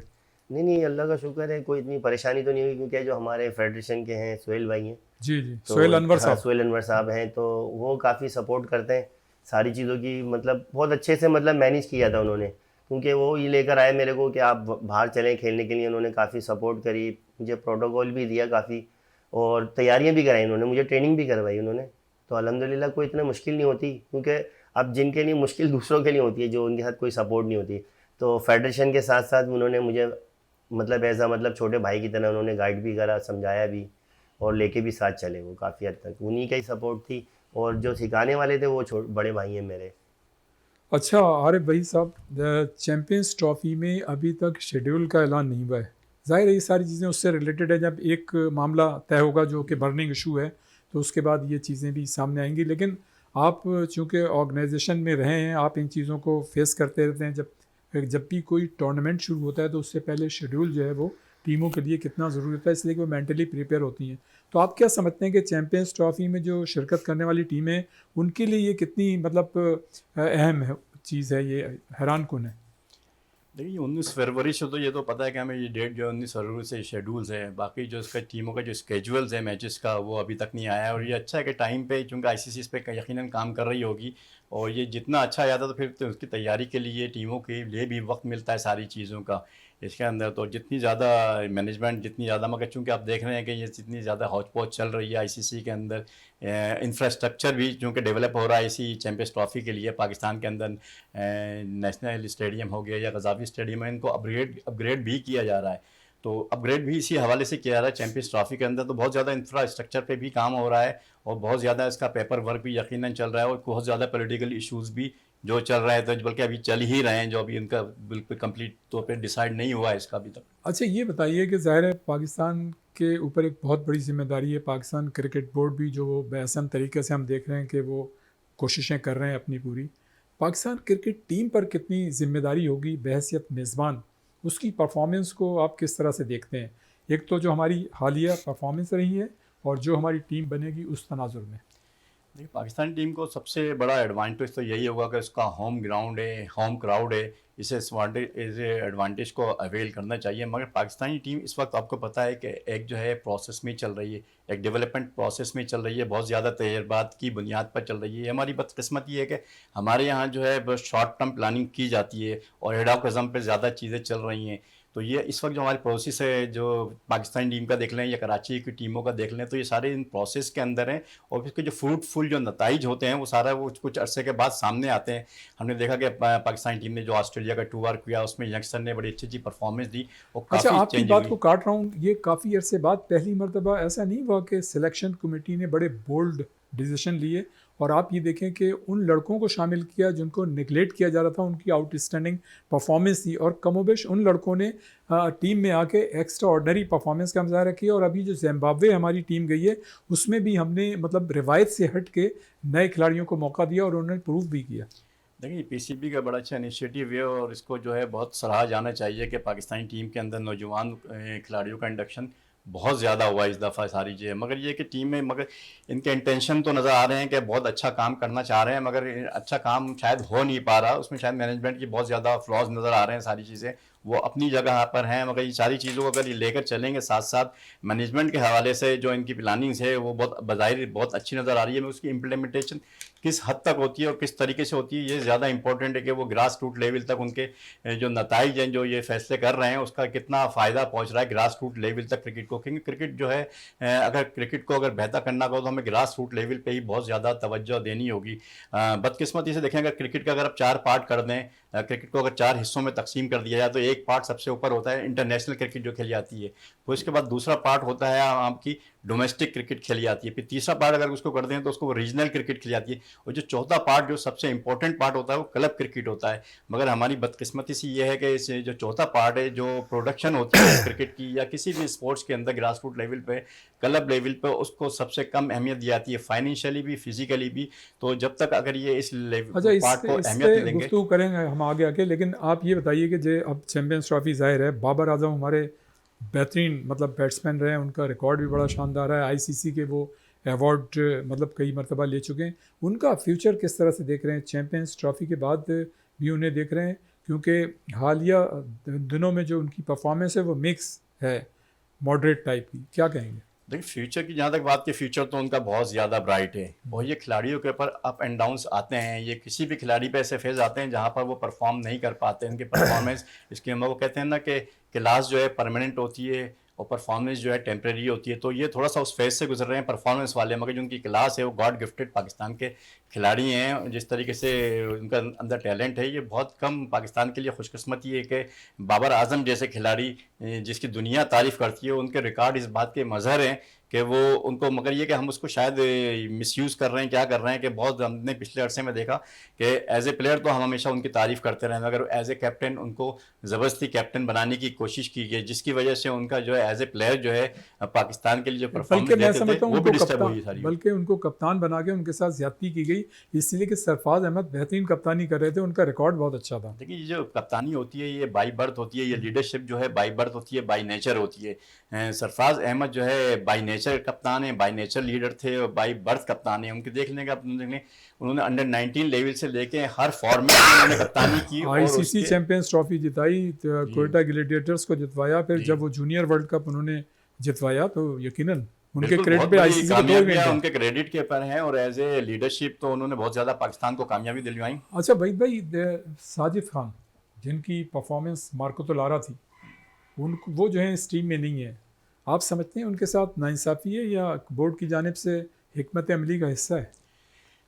नहीं, अल्लाह का शुक्र है, कोई इतनी परेशानी तो नहीं हुई, क्योंकि जो हमारे फेडरेशन के हैं सुहेल भाई हैं, जी जी, तो सोहेल अनवर हाँ साहब। सुहेल अनवर साहब हैं, तो वो काफ़ी सपोर्ट करते हैं सारी चीज़ों की, मतलब बहुत अच्छे से मतलब मैनेज किया था उन्होंने। क्योंकि वो ये लेकर आए मेरे को कि आप बाहर चलें खेलने के लिए, उन्होंने काफ़ी सपोर्ट करी, मुझे प्रोटोकॉल भी दिया काफ़ी, और तैयारियां भी कराई उन्होंने, मुझे ट्रेनिंग भी करवाई उन्होंने। तो अल्हम्दुलिल्लाह कोई इतना मुश्किल नहीं होती, क्योंकि अब जिनके लिए मुश्किल दूसरों के लिए होती है, जो उनके साथ कोई सपोर्ट नहीं होती। तो फेडरेशन के साथ साथ उन्होंने मुझे मतलब ऐसा मतलब छोटे भाई की तरह उन्होंने गाइड भी करा, समझाया भी, और लेके भी साथ चले वो काफ़ी हद तक, उन्हीं का ही सपोर्ट थी। और जो सिखाने वाले थे वो बड़े भाई हैं मेरे। अच्छा आरिफ भाई साहब, चैम्पियंस ट्रॉफी में अभी तक शेड्यूल का ऐलान नहीं हुआ है। ज़ाहिर है ये सारी चीज़ें उससे रिलेटेड है, जब एक मामला तय होगा जो कि बर्निंग इशू है, तो उसके बाद ये चीज़ें भी सामने आएंगी। लेकिन आप चूँकि ऑर्गेनाइजेशन में रहे हैं, आप इन चीज़ों को फेस करते रहते हैं। जब भी कोई टूर्नामेंट शुरू होता है तो उससे पहले शेड्यूल जो है वो टीमों के लिए कितना ज़रूरी होता है, इसलिए कि वो मेंटली प्रिपेयर होती हैं। तो आप क्या समझते हैं कि चैम्पियंस ट्रॉफी में जो शिरकत करने वाली टीमें, उनके लिए ये कितनी मतलब अहम है चीज़ है, ये हैरान कुन है? देखिए 19 फरवरी से तो ये तो पता है कि हमें ये डेट जो है 19 फरवरी से शेड्यूल्स है, बाकी जो इसका टीमों का जो स्केजुअल्स है मैचेस का वो अभी तक नहीं आया है। और ये अच्छा है कि टाइम पे, चूँकि आईसीसी इस पे यकीनन काम कर रही होगी, और ये जितना अच्छा आ जाता तो फिर तो उसकी तैयारी के लिए टीमों के लिए भी वक्त मिलता है सारी चीज़ों का। इसके अंदर तो जितनी ज़्यादा मैनेजमेंट, जितनी ज़्यादा, मगर चूँकि आप देख रहे हैं कि ये जितनी ज़्यादा हौच-पौच चल रही है आईसीसी के अंदर, इंफ्रास्ट्रक्चर भी चूँकि डेवलप हो रहा है इसी चैंपियंस ट्रॉफी के लिए, पाकिस्तान के अंदर नेशनल स्टेडियम हो गया या ग़ज़ाफ़ी स्टेडियम है, इनको अपग्रेड भी किया जा रहा है। तो अपग्रेड भी इसी हवाले से किया जा रहा है चैंपियंस ट्रॉफी के अंदर, तो बहुत ज़्यादा इंफ्रास्ट्रक्चर पे भी काम हो रहा है और बहुत ज़्यादा इसका पेपर वर्क भी यकीनन चल रहा है और बहुत ज़्यादा पॉलिटिकल इश्यूज़ भी जो चल रहे हैं, तो बल्कि अभी चल ही रहे हैं, जो अभी उनका बिल्कुल कंप्लीट तौर पे डिसाइड नहीं हुआ है इसका अभी तक। अच्छा, ये बताइए कि ज़ाहिर है पाकिस्तान के ऊपर एक बहुत बड़ी जिम्मेदारी है। पाकिस्तान क्रिकेट बोर्ड भी जो बेहसन तरीके से हम देख रहे हैं कि वो कोशिशें कर रहे हैं अपनी पूरी। पाकिस्तान क्रिकेट टीम पर कितनी जिम्मेदारी होगी बहैसियत मेज़बान, उसकी परफॉर्मेंस को आप किस तरह से देखते हैं? एक तो जो हमारी हालिया परफॉर्मेंस रही है और जो हमारी टीम बनेगी उस तनाजुर में। देखिए, पाकिस्तानी टीम को सबसे बड़ा एडवांटेज तो यही होगा कि उसका होम ग्राउंड है, होम क्राउड है, इस एडवांटेज को अवेल करना चाहिए। मगर पाकिस्तानी टीम इस वक्त आपको पता है कि एक जो है प्रोसेस में चल रही है, एक डेवलपमेंट प्रोसेस में चल रही है, बहुत ज़्यादा तजर्बात की बुनियाद पर चल रही है। हमारी बदकिस्मती है कि हमारे यहाँ जो है बस शॉर्ट टर्म प्लानिंग की जाती है और हेडॉकिज़म पे ज़्यादा चीज़ें चल रही हैं। तो ये इस वक्त जो हमारी प्रोसेस है, जो पाकिस्तानी टीम का देख लें या कराची की टीमों का देख लें, तो ये सारे इन प्रोसेस के अंदर हैं और इसके जो फ्रूटफुल जो नताइज होते हैं वो सारा वो कुछ अरसे के बाद सामने आते हैं। हमने देखा कि पाकिस्तानी टीम ने जो ऑस्ट्रेलिया का टूर किया उसमें यंगस्टर ने बड़ी अच्छी परफॉर्मेंस दी और अच्छा, काफ़ी आपकी चेंज बात हुई। को काट रहा हूँ, ये काफ़ी अरसे बाद पहली मर्तबा ऐसा नहीं हुआ कि सिलेक्शन कमेटी ने बड़े बोल्ड डिसीजन लिए और आप ये देखें कि उन लड़कों को शामिल किया जिनको निगलेक्ट किया जा रहा था, उनकी आउटस्टैंडिंग परफॉर्मेंस थी और कमोबेश उन लड़कों ने टीम में आके एक्स्ट्रा ऑर्डनरी परफॉर्मेंस का मुजाहरा किया। और अभी जो जिम्बाब्वे हमारी टीम गई है उसमें भी हमने मतलब रिवायत से हट के नए खिलाड़ियों को मौका दिया और उन्होंने प्रूव भी किया। देखिए, पीसीबी का बड़ा अच्छा इनिशिएटिव है और इसको जो है बहुत सराहा जाना चाहिए कि पाकिस्तानी टीम के अंदर नौजवान खिलाड़ियों का इंडक्शन बहुत ज़्यादा हुआ इस दफ़ा सारी चीज़ें। मगर ये कि टीम में मगर इनके इंटेंशन तो नज़र आ रहे हैं कि बहुत अच्छा काम करना चाह रहे हैं, मगर अच्छा काम शायद हो नहीं पा रहा। उसमें शायद मैनेजमेंट की बहुत ज़्यादा फ्लॉज नज़र आ रहे हैं। सारी चीज़ें वो अपनी जगह पर हैं, मगर ये सारी चीज़ों को अगर ये लेकर चलेंगे साथ साथ मैनेजमेंट के हवाले से जो इनकी प्लानिंग्स है वो बहुत बज़ाहिर बहुत अच्छी नज़र आ रही है। मगर उसकी इम्प्लीमेंटेशन किस हद तक होती है और किस तरीके से होती है, ये ज़्यादा इंपॉर्टेंट है कि वो ग्रास रूट लेवल तक उनके जो नताइज हैं, जो ये फैसले कर रहे हैं, उसका कितना फ़ायदा पहुंच रहा है ग्रास रूट लेवल तक क्रिकेट को। क्योंकि क्रिकेट जो है अगर क्रिकेट को अगर बेहतर करना हो तो हमें ग्रास रूट लेवल पे ही बहुत ज़्यादा तवज्जो देनी होगी। बदकिस्मती से देखें, अगर क्रिकेट का अगर आप 4 पार्ट कर दें, क्रिकेट को अगर 4 हिस्सों में तकसीम कर दिया जाए तो एक पार्ट सबसे ऊपर होता है इंटरनेशनल क्रिकेट जो खेली जाती है, फिर उसके बाद दूसरा पार्ट होता है आपकी डोमेस्टिक क्रिकेट खेली जाती है, फिर तीसरा पार्ट अगर उसको कर दें तो उसको रीजनल क्रिकेट खेली जाती है, और जो चौथा पार्ट जो सबसे इंपॉर्टेंट पार्ट होता है वो क्लब क्रिकेट होता है। मगर हमारी बदकिस्मती सी ये है कि इस जो चौथा पार्ट है, जो प्रोडक्शन होती है क्रिकेट की या किसी भी स्पोर्ट्स के अंदर ग्रास रूट लेवल पे, क्लब लेवल पे, उसको सबसे कम अहमियत दी जाती है, फाइनेंशियली भी फिजिकली भी। तो जब तक अगर ये इस अच्छा, पार्ट को इस अहमियत पे नहीं देंगे। गुफ्तगू करेंगे हम आगे आके, लेकिन आप ये बताइए कि जो अब चैम्पियंस ट्रॉफी ज़ाहिर है बाबर आजम हमारे बेहतरीन मतलब बैट्समैन रहे हैं, उनका रिकॉर्ड भी बड़ा शानदार है, आईसीसी के वो अवार्ड मतलब कई मरतबा ले चुके हैं। उनका फ्यूचर किस तरह से देख रहे हैं? चैम्पियंस ट्रॉफी के बाद भी उन्हें देख रहे हैं, क्योंकि हालिया दिनों में जो उनकी परफॉर्मेंस है वो मिक्स है, मॉडरेट टाइप की, क्या कहेंगे? देखिए, फ्यूचर की जहाँ तक बात की, फ्यूचर तो उनका बहुत ज़्यादा ब्राइट है और ये खिलाड़ियों के ऊपर अप एंड डाउन्स आते हैं। ये किसी भी खिलाड़ी पे ऐसे फेज आते हैं जहाँ पर वो परफॉर्म नहीं कर पाते। इनकी परफॉर्मेंस इसके वो कहते हैं ना कि क्लास जो है परमानेंट होती है और परफॉर्मेंस जो है टेम्प्रेरी होती है। तो ये थोड़ा सा उस फेज से गुजर रहे हैं परफॉर्मेंस वाले, मगर जो उनकी क्लास है वो गॉड गिफ्टेड पाकिस्तान के खिलाड़ी हैं। जिस तरीके से उनका अंदर टैलेंट है, ये बहुत कम पाकिस्तान के लिए खुशकिस्मती है कि बाबर आजम जैसे खिलाड़ी जिसकी दुनिया तारीफ़ करती है, उनके रिकॉर्ड इस बात के मज़हर हैं कि वो उनको, मगर ये कि हम उसको शायद मिसयूज़ कर रहे हैं, क्या कर रहे हैं कि बहुत हमने पिछले अरसे में देखा कि एज ए प्लेयर तो हम हमेशा उनकी तारीफ़ करते रहे, मगर एज ए कैप्टन उनको ज़बरदस्ती कैप्टन बनाने की कोशिश की गई, जिसकी वजह से उनका जो है एज ए प्लेयर जो है पाकिस्तान के लिए जो बल्कि परफॉर्मेंस मैं देते थे समझता हूँ वो भी उनको डिस्टर्ब हुई कप्तान, सारी। बल्कि उनको कप्तान बना के उनके साथ ज्यादती की गई, इसलिए कि सरफराज अहमद बेहतरीन कप्तानी कर रहे थे, उनका रिकॉर्ड बहुत अच्छा था। देखिए, ये जो कप्तानी होती है ये बाई बर्थ होती है, ये लीडरशिप जो है बाई बर्थ होती है, बाई नेचर होती है। सरफराज अहमद जो है बाई नेचर कप्तान है, बाई नेचर लीडर थे और बाई बर्थ कप्तान है। उनके देख लेंगे आप, उन्होंने अंडर 19 लेवल से लेके हर फॉर्मेट में उन्होंने कप्तानी की और आईसीसी उसके चैंपियंस ट्रॉफी जिताई, कोयटा ग्लेडिएटर्स को जितवाया, फिर जब वो जूनियर वर्ल्ड कप उन्होंने जितवाया तो यकीनन उनके बिल्कुल क्रेडिट बहुत पे बड़ी आईसीसी को 2 कामयाबियां घंटे। उनके क्रेडिट के ऊपर हैं और एज ए लीडरशिप तो उन्होंने बहुत ज़्यादा पाकिस्तान को कामयाबी दिलवाई। अच्छा भाई, साजिद खान जिनकी परफॉर्मेंस मार्को तो लारा थी, उनको वो जो है इस टीम में नहीं है, आप समझते हैं उनके साथ नाइंसाफ़ी है या बोर्ड की जानिब से हिकमत अमली का हिस्सा है?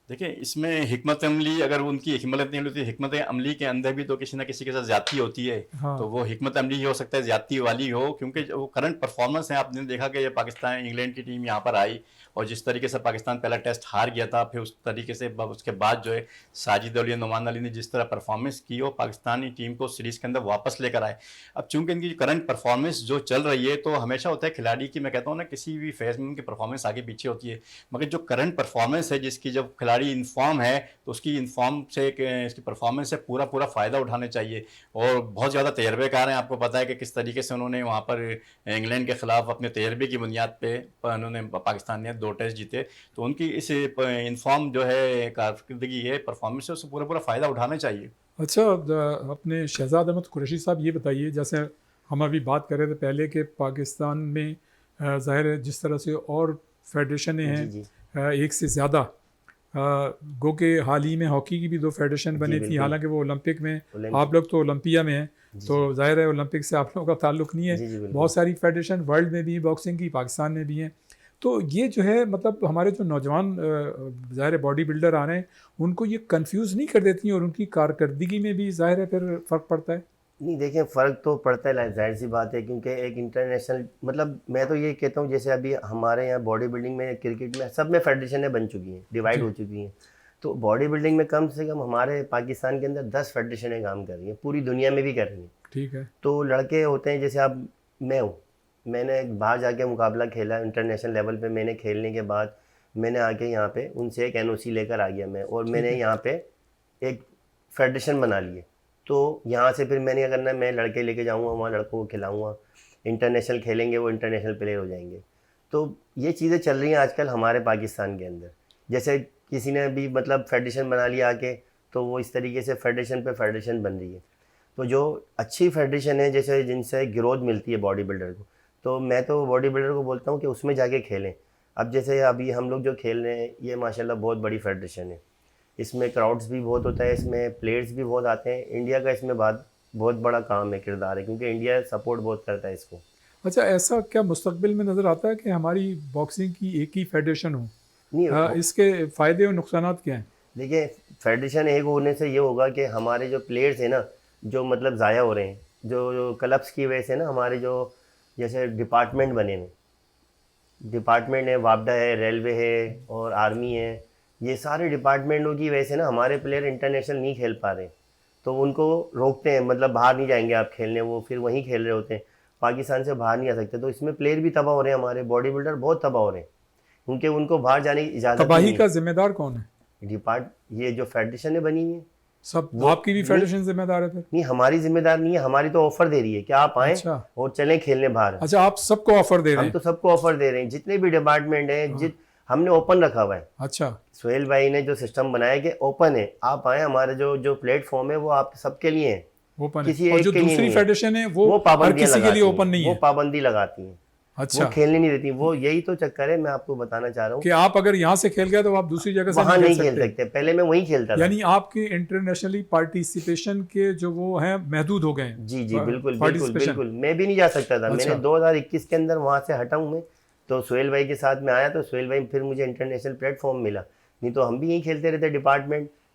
देखिए, इसमें हिकमत अमली, अगर उनकी हिकमत अमली होती है, हिकमत अमली के अंदर भी तो किसी ना किसी के साथ ज़्यादती होती है। हाँ। तो वो हिकमत अमली ही हो सकता है, ज़्यादती वाली हो, क्योंकि जो करंट परफॉर्मेंस है, आपने देखा कि ये पाकिस्तान इंग्लैंड की टीम यहाँ पर आई और जिस तरीके से पाकिस्तान पहला टेस्ट हार गया था, फिर उस तरीके से उसके बाद जो है साजिद अली, नुमान अली ने जिस तरह परफॉर्मेंस की और पाकिस्तानी टीम को सीरीज़ के अंदर वापस लेकर आए। अब चूंकि इनकी करंट परफॉर्मेंस जो चल रही है, तो हमेशा होता है खिलाड़ी की, मैं कहता हूँ ना, किसी भी फेज में उनकी परफॉर्मेंस आगे पीछे होती है, मगर जो करंट परफॉर्मेंस है, जिसकी जब खिलाड़ी इन्फॉर्म है, तो उसकी इन्फॉर्म से इसकी परफॉर्मेंस से पूरा पूरा फ़ायदा उठाने चाहिए। और बहुत ज़्यादा तजर्बेकार हैं, आपको पता है कि किस तरीके से उन्होंने वहाँ पर इंग्लैंड के ख़िलाफ़ अपने तजर्बे की बुनियाद पे उन्होंने पाकिस्तान ने 2 टेस्ट जीते। तो उनकी इस इन्फॉर्म जो है कारकर्दगी है, परफॉर्मेंस है, उससे पूरा पूरा फ़ायदा उठाना चाहिए। अच्छा, अपने शहजाद अहमद कुरैशी साहब ये बताइए, जैसे हम अभी बात कर रहे थे पहले कि पाकिस्तान में ज़ाहिर है जिस तरह से और फेडरेशनें जी हैं, जी एक से ज़्यादा, गो के हाल ही में हॉकी की भी 2 फेडरेशन बनी थी, बिल्कुल। हालांकि वो ओलंपिक में, ओलंपिक। आप लोग तो ओलंपिया में हैं, तो ज़ाहिर है ओलंपिक से आप लोगों का ताल्लुक़ नहीं है। जी जी बिल्कुल। बहुत सारी फेडरेशन वर्ल्ड में भी बॉक्सिंग की, पाकिस्तान में भी हैं। तो ये जो है मतलब हमारे जो नौजवान ज़ाहिर है बॉडी बिल्डर आ रहे हैं, उनको ये कंफ्यूज नहीं कर देती हैं और उनकी कारकर्दगी में भी ज़ाहिर है फिर फ़र्क पड़ता है? नहीं, देखिए फ़र्क तो पड़ता है, ज़ाहिर सी बात है, क्योंकि एक इंटरनेशनल, मतलब मैं तो ये कहता हूँ, जैसे अभी हमारे यहाँ बॉडी बिल्डिंग में, क्रिकेट में, सब में फेडरेशनें बन चुकी हैं, डिवाइड जी। हो चुकी हैं। तो बॉडी बिल्डिंग में कम से कम हमारे पाकिस्तान के अंदर 10 फेडरेशनें काम कर रही हैं, पूरी दुनिया में भी कर रही हैं। ठीक है। तो लड़के होते हैं, जैसे अब मैं हूँ, मैंने बाहर जाके मुकाबला खेला इंटरनेशनल लेवल पे, मैंने खेलने के बाद मैंने आके यहाँ पे उनसे एक एनओसी लेकर आ गया मैं, और ठीक मैंने है। यहाँ पे एक फेडरेशन बना लिए। तो यहाँ से फिर मैंने क्या करना है, मैं लड़के लेके जाऊँगा वहाँ, लड़कों को खिलाऊँगा, इंटरनेशनल खेलेंगे, वो इंटरनेशनल प्लेयर हो जाएंगे। तो ये चीज़ें चल रही हैं आजकल हमारे पाकिस्तान के अंदर। जैसे किसी ने भी मतलब फेडरेशन बना लिया आके, तो वो इस तरीके से फेडरेशन पे फेडरेशन बन रही है। तो जो अच्छी फेडरेशन है, जैसे जिनसे ग्रोथ मिलती है बॉडी बिल्डर को, तो मैं तो बॉडी बिल्डर को बोलता हूँ कि उसमें जाके खेलें। अब जैसे अभी हम लोग जो खेल रहे हैं, ये माशाल्लाह बहुत बड़ी फेडरेशन है, इसमें क्राउड्स भी बहुत होता है, इसमें प्लेयर्स भी बहुत आते हैं। इंडिया का इसमें बहुत बड़ा काम है, किरदार है, क्योंकि इंडिया सपोर्ट बहुत करता है इसको। अच्छा, ऐसा क्या मुस्तकबिल में नज़र आता है कि हमारी बॉक्सिंग की एक ही फेडरेशन हो? नहीं, इसके फ़ायदे और नुकसानात क्या हैं? देखिए फेडरेशन एक होने से ये होगा कि हमारे जो प्लेयर्स हैं ना, जो मतलब ज़ाया हो रहे हैं, जो क्लब्स की वजह से ना, हमारे जो जैसे डिपार्टमेंट बने हैं, डिपार्टमेंट है, वापडा है, रेलवे है और आर्मी है, ये सारे डिपार्टमेंटों की वजह से ना हमारे प्लेयर इंटरनेशनल नहीं खेल पा रहे। तो उनको रोकते हैं, मतलब बाहर नहीं जाएंगे आप खेलने, वो फिर वहीं खेल रहे होते हैं, पाकिस्तान से बाहर नहीं आ सकते। तो इसमें प्लेयर भी तबाह हो रहे हैं, हमारे बॉडी बिल्डर बहुत तबाह हो रहे हैं, क्योंकि उनको बाहर जाने की इजाज़त तबाही नहीं का जिम्मेदार कौन है? है। ये जो फेडरेशन है बनी हुई है, सब वो आपकी भी नहीं- फेडरेशन जिम्मेदार है फिर? नहीं, हमारी जिम्मेदार नहीं है, हमारी तो ऑफर दे रही है कि आप आएँ अच्छा। और चलें खेलने बाहर। अच्छा, आप सबको ऑफर दे रहे हम हैं? तो सबको ऑफर दे रहे हैं, जितने भी डिपार्टमेंट हैं, हमने ओपन रखा हुआ है। अच्छा। सोहेल भाई ने जो सिस्टम बनाया कि ओपन है, आप आए, हमारे जो प्लेटफॉर्म है वो आप सबके लिए है, ओपन किसी है, और एक जो के लिए दूसरी नहीं है। फेडरेशन है वो हर पाबंदियां किसी के लिए लगाती हैं, ओपन नहीं वो है? पाबंदी लगाती हैं, अच्छा, वो खेलने नहीं देती। वो यही तो चक्कर है, मैं आपको बताना चाह रहा हूँ, कि आप अगर यहाँ से खेल गए तो आप दूसरी जगह से वहाँ नहीं नहीं खेल खेल सकते। सकते। पहले मैं वहीं खेलता था। यानी आपके इंटरनेशनली पार्टिसिपेशन के जो वो हैं महदूद हो गए हैं। जी जी बिल्कुल बिल्कुल पार्टिसिपेशन। बिल्कुल, मैं भी नहीं जा सकता था। अच्छा। मैंने 2021 के अंदर वहाँ से हटा हूँ मैं, तो सोहेल भाई के साथ में आया, तो सोहेल भाई फिर मुझे इंटरनेशनल प्लेटफॉर्म मिला, नहीं तो हम भी यहीं खेलते रहते।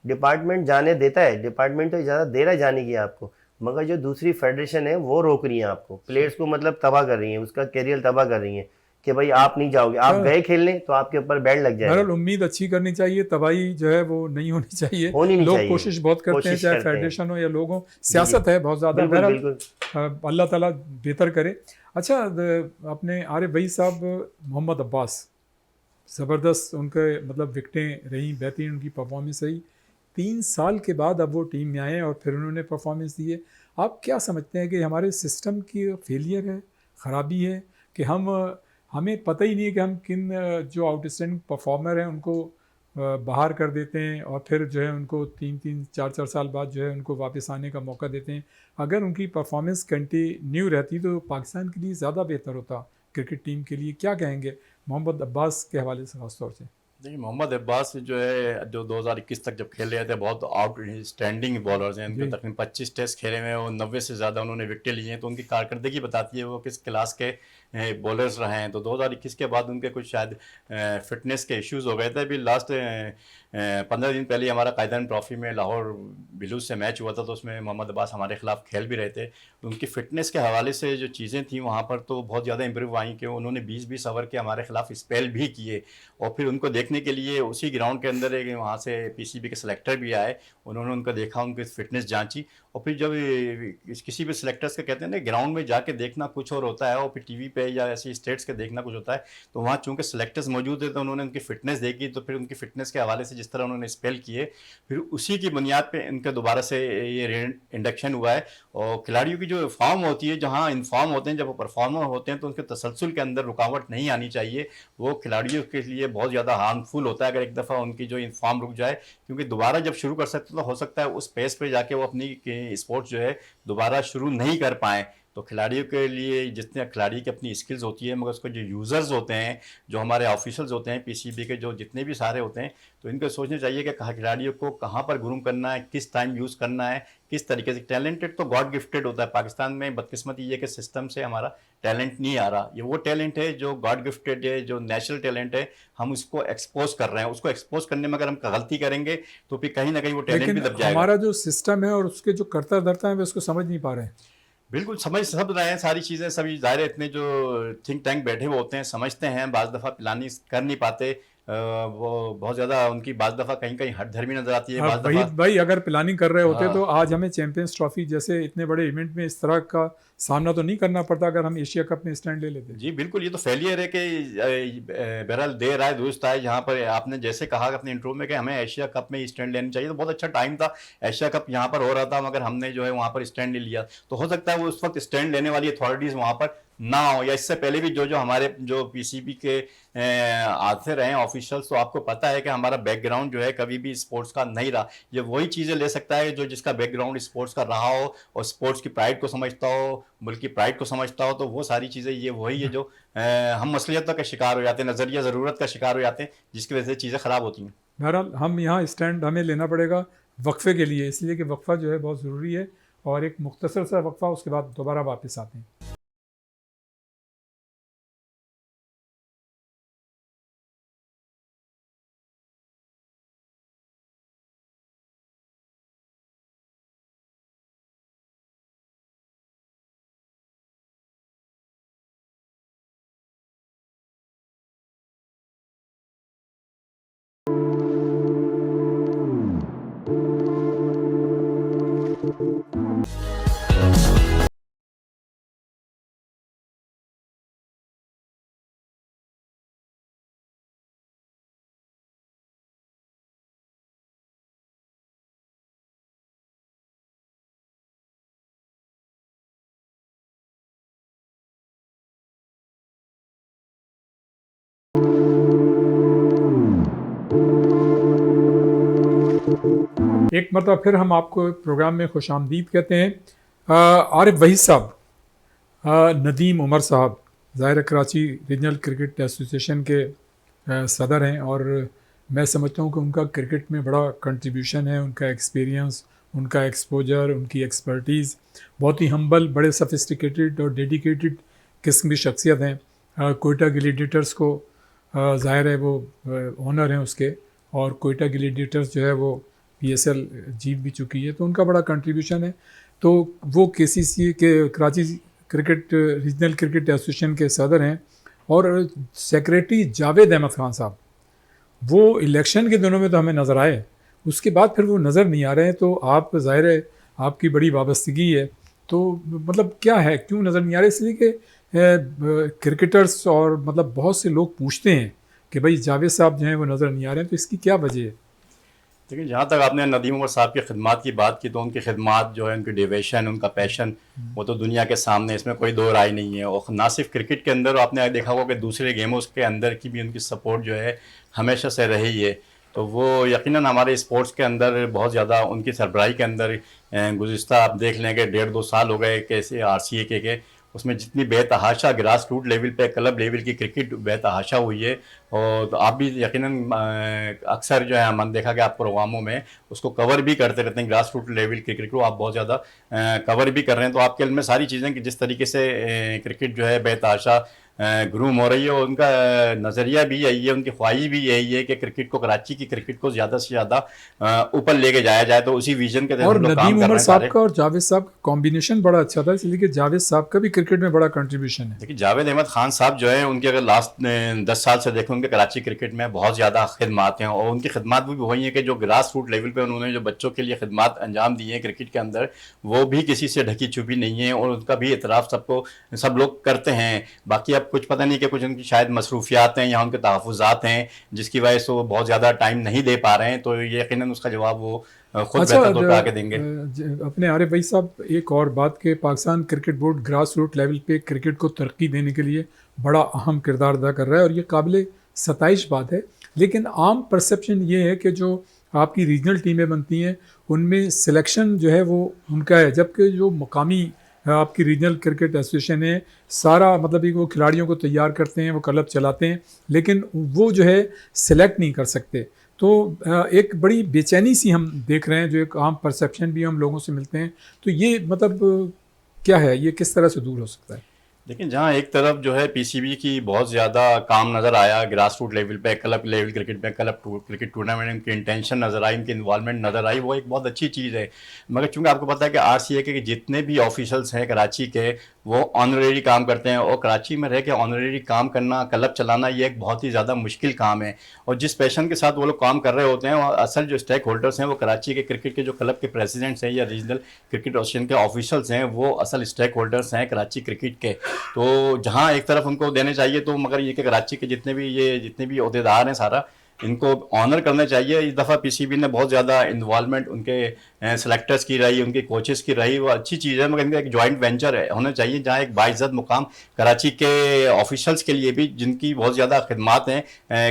डिपार्टमेंट जाने देता है, डिपार्टमेंट तो इजाज़त दे रहा है जाने की आपको, मगर जो दूसरी फेडरेशन है वो रोक रही है आपको, प्लेयर्स को मतलब तबाह कर रही है, उसका कैरियर तबाह कर रही है कि भाई आप नहीं जाओगे, आप गए खेलने तो आपके ऊपर बैन लग जाएगा। बहरहाल उम्मीद अच्छी करनी चाहिए, तबाही जो है वो नहीं होनी चाहिए। होनी नहीं लोग चाहिए। कोशिश बहुत करते हैं, कोशिश चाहे करते हैं। फेडरेशन हो या लोग हो, सियासत है बहुत ज़्यादा। बिल्कुल बहरहाल बिल्कुल। अल्लाह ताला बेहतर करे। अच्छा, अपने आरिफ भाई साहब, मोहम्मद अब्बास, ज़बरदस्त उनके मतलब विकटें रही, बेहतरीन उनकी परफॉर्मेंस रही। 3 साल के बाद अब वो टीम में आए और फिर उन्होंने परफॉर्मेंस दी है। आप क्या समझते हैं कि हमारे सिस्टम की फेलियर है, ख़राबी है, कि हमें पता ही नहीं है कि हम किन जो आउटस्टैंडिंग परफॉर्मर हैं उनको बाहर कर देते हैं और फिर जो है उनको 3-3, 4-4 साल बाद जो है उनको वापस आने का मौका देते हैं। अगर उनकी परफॉर्मेंस कंटिन्यू रहती तो पाकिस्तान के लिए ज़्यादा बेहतर होता, क्रिकेट टीम के लिए। क्या कहेंगे मोहम्मद अब्बास के हवाले से ख़ास तौर से? देखिए मोहम्मद अब्बास जो है जो 2021 तक जब खेल रहे थे बहुत आउटस्टैंडिंग बॉलर्स हैं, उनके जी। तकरीबन 25 टेस्ट खेले हुए हैं और 90 से ज़्यादा उन्होंने विकेटें ली हैं, तो उनकी कारकर्दगी बताती है वो किस क्लास के बॉलर्स रहे हैं। तो 2021 के बाद उनके कुछ शायद फिटनेस के इश्यूज हो गए थे। अभी लास्ट 15 दिन पहले हमारा कायदान ट्रॉफी में लाहौर बिलूज से मैच हुआ था, तो उसमें मोहम्मद अब्बास हमारे खिलाफ खेल भी रहे थे। तो उनकी फिटनेस के हवाले से जो चीज़ें थी वहाँ पर तो बहुत ज़्यादा इंप्रूव आई कि उन्होंने 20-20 ओवर के हमारे खिलाफ स्पेल भी किए। और फिर उनको देखने के लिए उसी ग्राउंड के अंदर एक वहाँ से पीसीबी के सिलेक्टर भी आए, उन्होंने उनको देखा, उनकी फिटनेस जांची। और फिर जब किसी भी सिलेक्टर्स के कहते हैं ना ग्राउंड में जाके देखना कुछ और होता है और फिर टीवी पे या ऐसी स्टेट्स के देखना कुछ होता है, तो वहाँ चूंकि सिलेक्टर्स मौजूद थे तो उन्होंने उनकी फिटनेस देखी, तो फिर उनकी फिटनेस के हवाले से जिस तरह उन्होंने स्पेल किए, फिर उसी की बुनियाद पर इनका दोबारा से ये इंडक्शन हुआ है। और खिलाड़ियों की जो फॉर्म होती है, जहाँ इनफॉर्म होते हैं, जब वो परफॉर्मर होते हैं तो उनके तसलसल के अंदर रुकावट नहीं आनी चाहिए। वो खिलाड़ियों के लिए बहुत ज़्यादा हार्मफुल होता है अगर एक दफ़ा उनकी जो फॉर्म रुक जाए, क्योंकि दोबारा जब शुरू कर सकते तो हो सकता है उस पेस पे जाके वो अपनी स्पोर्ट्स जो है दोबारा शुरू नहीं कर पाएँ। तो खिलाड़ियों के लिए जितने खिलाड़ी की अपनी स्किल्स होती है, मगर उसके जो यूज़र्स होते हैं, जो हमारे ऑफिशियल्स होते हैं पीसीबी के, जो जितने भी सारे होते हैं, तो इनको सोचना चाहिए कि खिलाड़ियों को कहाँ पर ग्रूम करना है, किस टाइम यूज़ करना है, किस तरीके से। टैलेंटेड तो गॉड गिफ्टेड होता है। पाकिस्तान में बदकिस्मती ये कि सिस्टम से हमारा टैलेंट नहीं आ रहा। ये वो टैलेंट है जो गॉड गिफ्टेड है, जो नेचुरल टैलेंट है, हम उसको एक्सपोज कर रहे हैं। उसको एक्सपोज करने में अगर हम गलती करेंगे तो फिर कहीं ना कहीं वो टैलेंट लेकिन भी दब जाएगा। हमारा जो सिस्टम है और उसके जो कर्ता धर्ता है वे उसको समझ नहीं पा रहे हैं। बिल्कुल समझ सब रहे हैं सारी चीज़ें, सभी ज़ाहिर है इतने जो थिंक टैंक बैठे हुए होते हैं समझते हैं, बाज़ दफ़ा प्लानिंग कर नहीं पाते। वो बहुत ज़्यादा उनकी बाज़ दफ़ा कहीं कहीं हठधर्मी नज़र आती है, हाँ बाज़ दफ़ा। वहीद भाई, अगर प्लानिंग कर रहे होते तो हाँ आज हमें चैंपियंस ट्रॉफी जैसे इतने बड़े इवेंट में इस तरह का सामना तो नहीं करना पड़ता अगर हम एशिया कप में स्टैंड ले लेते। जी बिल्कुल, ये तो फेलियर है कि बहरहाल देर आए दुरुस्त आए। जहाँ पर आपने जैसे कहा अपने इंट्रो में कि हमें एशिया कप में स्टैंड लेना चाहिए, तो बहुत अच्छा टाइम था, एशिया कप यहाँ पर हो रहा था, मगर हमने जो है वहाँ पर स्टैंड ले लिया। तो हो सकता है वो उस वक्त स्टैंड लेने वाली अथॉरिटीज़ वहाँ पर ना हो, या इससे पहले भी जो जो हमारे जो पीसीबी के आते रहे ऑफिशियल्स, तो आपको पता है कि हमारा बैकग्राउंड जो है कभी भी स्पोर्ट्स का नहीं रहा। ये वही चीज़ें ले सकता है जो जिसका बैकग्राउंड स्पोर्ट्स का रहा हो और स्पोर्ट्स की प्राइड को समझता हो, मुल्क की प्राइड को समझता हो। तो वो सारी चीज़ें ये वही है जो हम मसलियत का शिकार हो जाते हैं, नज़रिया ज़रूरत का शिकार हो जाते हैं, जिसकी वजह से चीज़ें ख़राब होती हैं। बहरहाल हम यहाँ स्टैंड हमें लेना पड़ेगा वक्फे के लिए, इसलिए कि वक्फा जो है बहुत ज़रूरी है, और एक मुख्तसर सा वक्फा, उसके बाद दोबारा वापस आते हैं। एक मरतबा फिर हम आपको प्रोग्राम में खुश आमदीद कहते हैं। आरिफ वहीद साहब, नदीम उमर साहब, ज़ाहिर कराची रीजनल क्रिकेट एसोसिएशन के सदर हैं, और मैं समझता हूँ कि उनका क्रिकेट में बड़ा कंट्रीब्यूशन है। उनका एक्सपीरियंस, उनका एक्सपोजर, उनकी एक्सपर्टीज़, बहुत ही हम्बल, बड़े सफिस्टिकेटेड और डेडिकेटेड किस्म की शख्सियत हैं। कोयटा ग्लैडिएटर्स को ज़ाहिर है वो ऑनर हैं उसके, और कोयटा ग्लैडिएटर्स जो है वो पीएसएल जीत भी चुकी है, तो उनका बड़ा कंट्रीब्यूशन है। तो वो केसीसी के Karachi cricket regional cricket association के सदर हैं, और सेक्रेटरी जावेद अहमद खान साहब, वो इलेक्शन के दिनों में तो हमें नज़र आए, उसके बाद फिर वो नज़र नहीं आ रहे हैं। तो आप ज़ाहिर है आपकी बड़ी वाबस्तगी है, तो मतलब क्या है, क्यों नज़र नहीं आ रहे? इसलिए कि क्रिकेटर्स और मतलब बहुत से लोग पूछते हैं कि भाई जावेद साहब जो हैं वो नज़र नहीं आ रहे हैं, तो इसकी क्या वजह है? देखिए, जहाँ तक आपने नदीम उमर साहब की खिदमात की बात की, तो उनकी खिदमात जो है, उनकी डिवेशन, उनका पैशन, वो तो दुनिया के सामने, इसमें कोई दो राय नहीं है। और ना सिर्फ क्रिकेट के अंदर, आपने देखा होगा कि दूसरे गेमों के अंदर की भी उनकी सपोर्ट जो है हमेशा से रही है। तो वो यकीनन हमारे स्पोर्ट्स के अंदर बहुत ज़्यादा उनकी सरबराही के अंदर गुज़िश्ता आप देख लें कि 1.5-2 साल हो गए कैसे RCA के उसमें जितनी बेतहाशा ग्रास रूट लेवल पे क्लब लेवल की क्रिकेट बेतहाशा हुई है। और तो आप भी यकीनन अक्सर जो है हमने देखा कि आप प्रोग्रामों में उसको कवर भी करते रहते हैं, ग्रास रूट लेवल की क्रिकेट को आप बहुत ज़्यादा कवर भी कर रहे हैं। तो आपके इल्म में सारी चीज़ें कि जिस तरीके से क्रिकेट जो है बेतहाशा ग्रूम हो रही है, और उनका नज़रिया भी यही है, उनकी ख्वाहिश भी यही है कि क्रिकेट को, कराची की क्रिकेट को ज़्यादा से ज़्यादा ऊपर लेके जाया जाए। तो उसी विजन के तहत और हम लोग काम नदीम कर उमर रहे हैं साहब सारे। का और जावेद साहब का कॉम्बिनेशन बड़ा अच्छा था, इसलिए कि जावेद साहब का भी क्रिकेट में बड़ा कंट्रीब्यूशन है। देखिए जावेद अहमद खान साहब जो है, उनके अगर लास्ट 10 साल से देखें, उनके कराची क्रिकेट में बहुत ज़्यादा खिदमात हैं, और उनकी खिदमात भी वही है कि जो ग्रास रूट लेवल पे उन्होंने जो बच्चों के लिए खिदमात अंजाम दी है क्रिकेट के अंदर, वो भी किसी से ढकी छुपी नहीं है, और उनका भी इतराफ़ सबको सब लोग करते हैं। बाकी अब कुछ पता नहीं कि कुछ उनकी शायद मसरूफियात हैं या उनके तहफ़्फ़ुज़ात हैं, जिसकी वजह से वो बहुत ज़्यादा टाइम नहीं दे पा रहे हैं। तो ये यकीनन उसका जवाब वो खुद अच्छा, बेहतर तौर पे आके देंगे। अपने आरिफ भाई साहब, एक और बात के Pakistan cricket board grass root level पे क्रिकेट को तरक्की देने के लिए बड़ा अहम किरदार अदा कर रहा है, और ये काबिल सताइश बात है। लेकिन आम परसेप्शन ये है कि जो आपकी रीजनल टीमें बनती हैं उनमें सिलेक्शन जो है वो उनका है, जबकि जो मकामी आपकी रीजनल क्रिकेट एसोसिएशन है, सारा मतलब कि वो खिलाड़ियों को तैयार करते हैं, वो क्लब चलाते हैं, लेकिन वो जो है सिलेक्ट नहीं कर सकते। तो एक बड़ी बेचैनी सी हम देख रहे हैं, जो एक आम परसेप्शन भी हम लोगों से मिलते हैं। तो ये मतलब क्या है, ये किस तरह से दूर हो सकता है? लेकिन जहाँ एक तरफ जो है पीसीबी की बहुत ज़्यादा काम नज़र आया ग्रास रूट लेवल पे, क्लब लेवल क्रिकेट में, क्रिकेट टूर्नामेंट की इंटेंशन नज़र आई, इनकी इन्वॉल्वमेंट नज़र आई, वो एक बहुत अच्छी चीज़ है। मगर चूंकि आपको पता है कि आरसीए के जितने भी ऑफिशियल्स हैं कराची के, वो ऑनरेरी काम करते हैं, और कराची में रह के ऑनरेरी काम करना, क्लब चलाना, ये एक बहुत ही ज़्यादा मुश्किल काम है। और जिस पैशन के साथ वो लोग काम कर रहे होते हैं, और असल जो स्टेक होल्डर्स हैं वो कराची के क्रिकेट के जो क्लब के प्रेसिडेंट्स हैं या रीजनल क्रिकेट एसोसिएशन के ऑफिशियल्स हैं, वो असल स्टेक होल्डर्स हैं कराची क्रिकेट के। तो जहाँ एक तरफ उनको देने चाहिए, तो मगर ये कि कराची के जितने भी ओहदेदार हैं, सारा इनको ऑनर करना चाहिए। इस दफ़ा पीसीबी ने बहुत ज़्यादा इन्वॉल्वमेंट उनके सेलेक्टर्स की रही, उनके कोचेस की रही, वो अच्छी चीज़ है। मगर इनका एक जॉइंट वेंचर होना चाहिए, जहाँ एक बाइज्जत मुकाम कराची के ऑफिशियल्स के लिए भी, जिनकी बहुत ज़्यादा खिदमात हैं,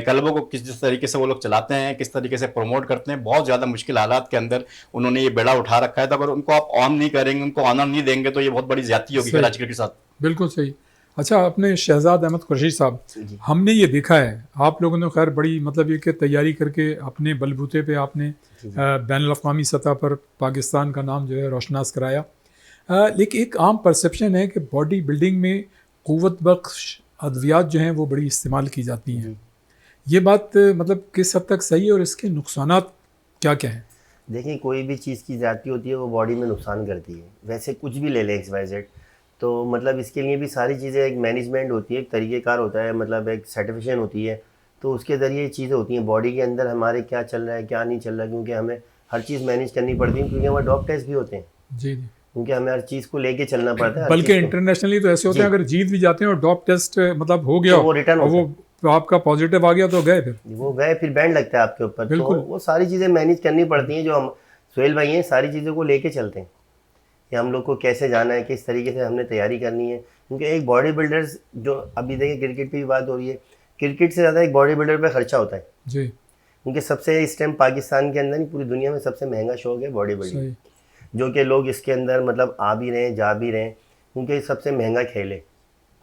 क्लबों को किस तरीके से वो लोग चलाते हैं, किस तरीके से प्रमोट करते हैं, बहुत ज़्यादा मुश्किल हालात के अंदर उन्होंने ये बेड़ा उठा रखा है। तो अगर उनको आप ऑन नहीं करेंगे, उनको ऑनर नहीं देंगे, तो ये बहुत बड़ी ज्यादती होगी सही। कराची के साथ। बिल्कुल सही। अच्छा, अपने शहजाद अहमद कुरैशी साहब, जी। हमने ये देखा है, आप लोगों ने खैर बड़ी मतलब ये कि तैयारी करके अपने बलबूते पे आपने बैनुल अक़वामी सतह पर पाकिस्तान का नाम जो है रोशनास कराया। लेकिन एक आम परसेप्शन है कि बॉडी बिल्डिंग में क़ुव्वत बख्श अद्वियात जो हैं वो बड़ी इस्तेमाल की जाती हैं। ये बात मतलब किस हद तक सही है, और इसके नुकसानात क्या क्या हैं? देखिए, कोई भी चीज़ की ज़्यादती होती है वो बॉडी में नुकसान करती है। वैसे कुछ भी ले लें XYZ, तो मतलब इसके लिए भी सारी चीज़ें एक मैनेजमेंट होती है, एक तरीक़ेकार होता है, मतलब एक सर्टिफिकेशन होती है। तो उसके ज़रिए ये चीज़ें होती हैं बॉडी के अंदर हमारे क्या चल रहा है, क्या नहीं चल रहा है, क्योंकि हमें हर चीज़ मैनेज करनी पड़ती है, क्योंकि हमारे डॉप टेस्ट भी होते हैं, जी जी। क्योंकि हमें हर चीज़ को लेके चलना पड़ता है। हर बल्कि चीज़ को इंटरनेशनली तो ऐसे होते हैं, जी। अगर जीत भी जाते हैं और डॉप टेस्ट मतलब हो गया तो वो रिटर्न और होता वो आपका पॉजिटिव आ गया तो गए फिर। वो गए, फिर बैंड लगता है आपके ऊपर। तो बिल्कुल। वो सारी चीज़ें मैनेज करनी पड़ती हैं, जो हम सोहेल भाई हैं सारी चीज़ों को लेके चलते हैं कि हम लोग को कैसे जाना है, किस तरीके से हमने तैयारी करनी है। क्योंकि एक बॉडी बिल्डर्स, जो अभी देखिए क्रिकेट की भी बात हो रही है, क्रिकेट से ज़्यादा एक बॉडी बिल्डर पे खर्चा होता है, जी। क्योंकि सबसे इस टाइम पाकिस्तान के अंदर नहीं, पूरी दुनिया में सबसे महंगा शौक है बॉडी बिल्डिंग, सही। जो कि लोग इसके अंदर मतलब आ भी रहे हैं, जा भी रहे हैं, क्योंकि सबसे महंगा खेल है।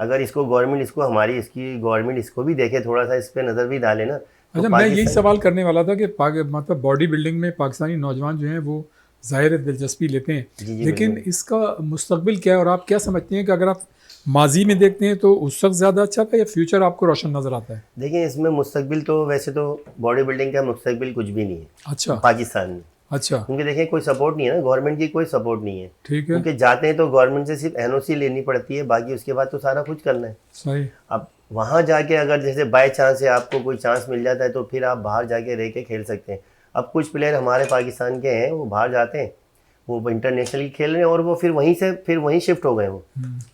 अगर इसको गवर्नमेंट, इसको हमारी इसकी गवर्नमेंट इसको भी देखे, थोड़ा सा इस पर नज़र भी डाले ना, तो अच्छा, मैं यही पाकिस्तान- सवाल करने वाला था कि मतलब बॉडी बिल्डिंग में पाकिस्तानी नौजवान जो हैं वो ज़ाहिर है दिलचस्पी लेते हैं, जी, लेकिन बिल्कुल। इसका मुस्तकबिल क्या है, और आप क्या समझते हैं कि अगर आप माजी में देखते हैं तो उस वक्त ज़्यादा अच्छा था, या फ्यूचर आपको रोशन नज़र आता है? देखिए, इसमें मुस्तकबिल तो वैसे तो बॉडी बिल्डिंग का मुस्तकबिल कुछ भी नहीं है अच्छा पाकिस्तान में, अच्छा। क्योंकि देखिए कोई सपोर्ट नहीं है ना, गवर्नमेंट की कोई सपोर्ट नहीं है। ठीक है। क्योंकि जाते हैं तो गवर्नमेंट से सिर्फ NOC लेनी पड़ती है, बाकी उसके बाद तो सारा कुछ करना है। सही। अब वहाँ जाके अगर जैसे बाय चांस है आपको कोई चांस मिल जाता है, तो फिर आप बाहर जाके रह के खेल सकते हैं। अब कुछ प्लेयर हमारे पाकिस्तान के हैं, वो बाहर जाते हैं, वो इंटरनेशनली खेल रहे हैं, और वो फिर वहीं शिफ्ट हो गए। वो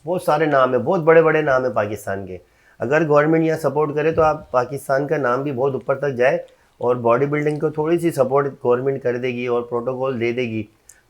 बहुत सारे नाम है, बहुत बड़े बड़े नाम है पाकिस्तान के। अगर गवर्नमेंट यहाँ सपोर्ट करे तो आप पाकिस्तान का नाम भी बहुत ऊपर तक जाए, और बॉडी बिल्डिंग को थोड़ी सी सपोर्ट गवर्नमेंट कर देगी और प्रोटोकॉल दे देगी,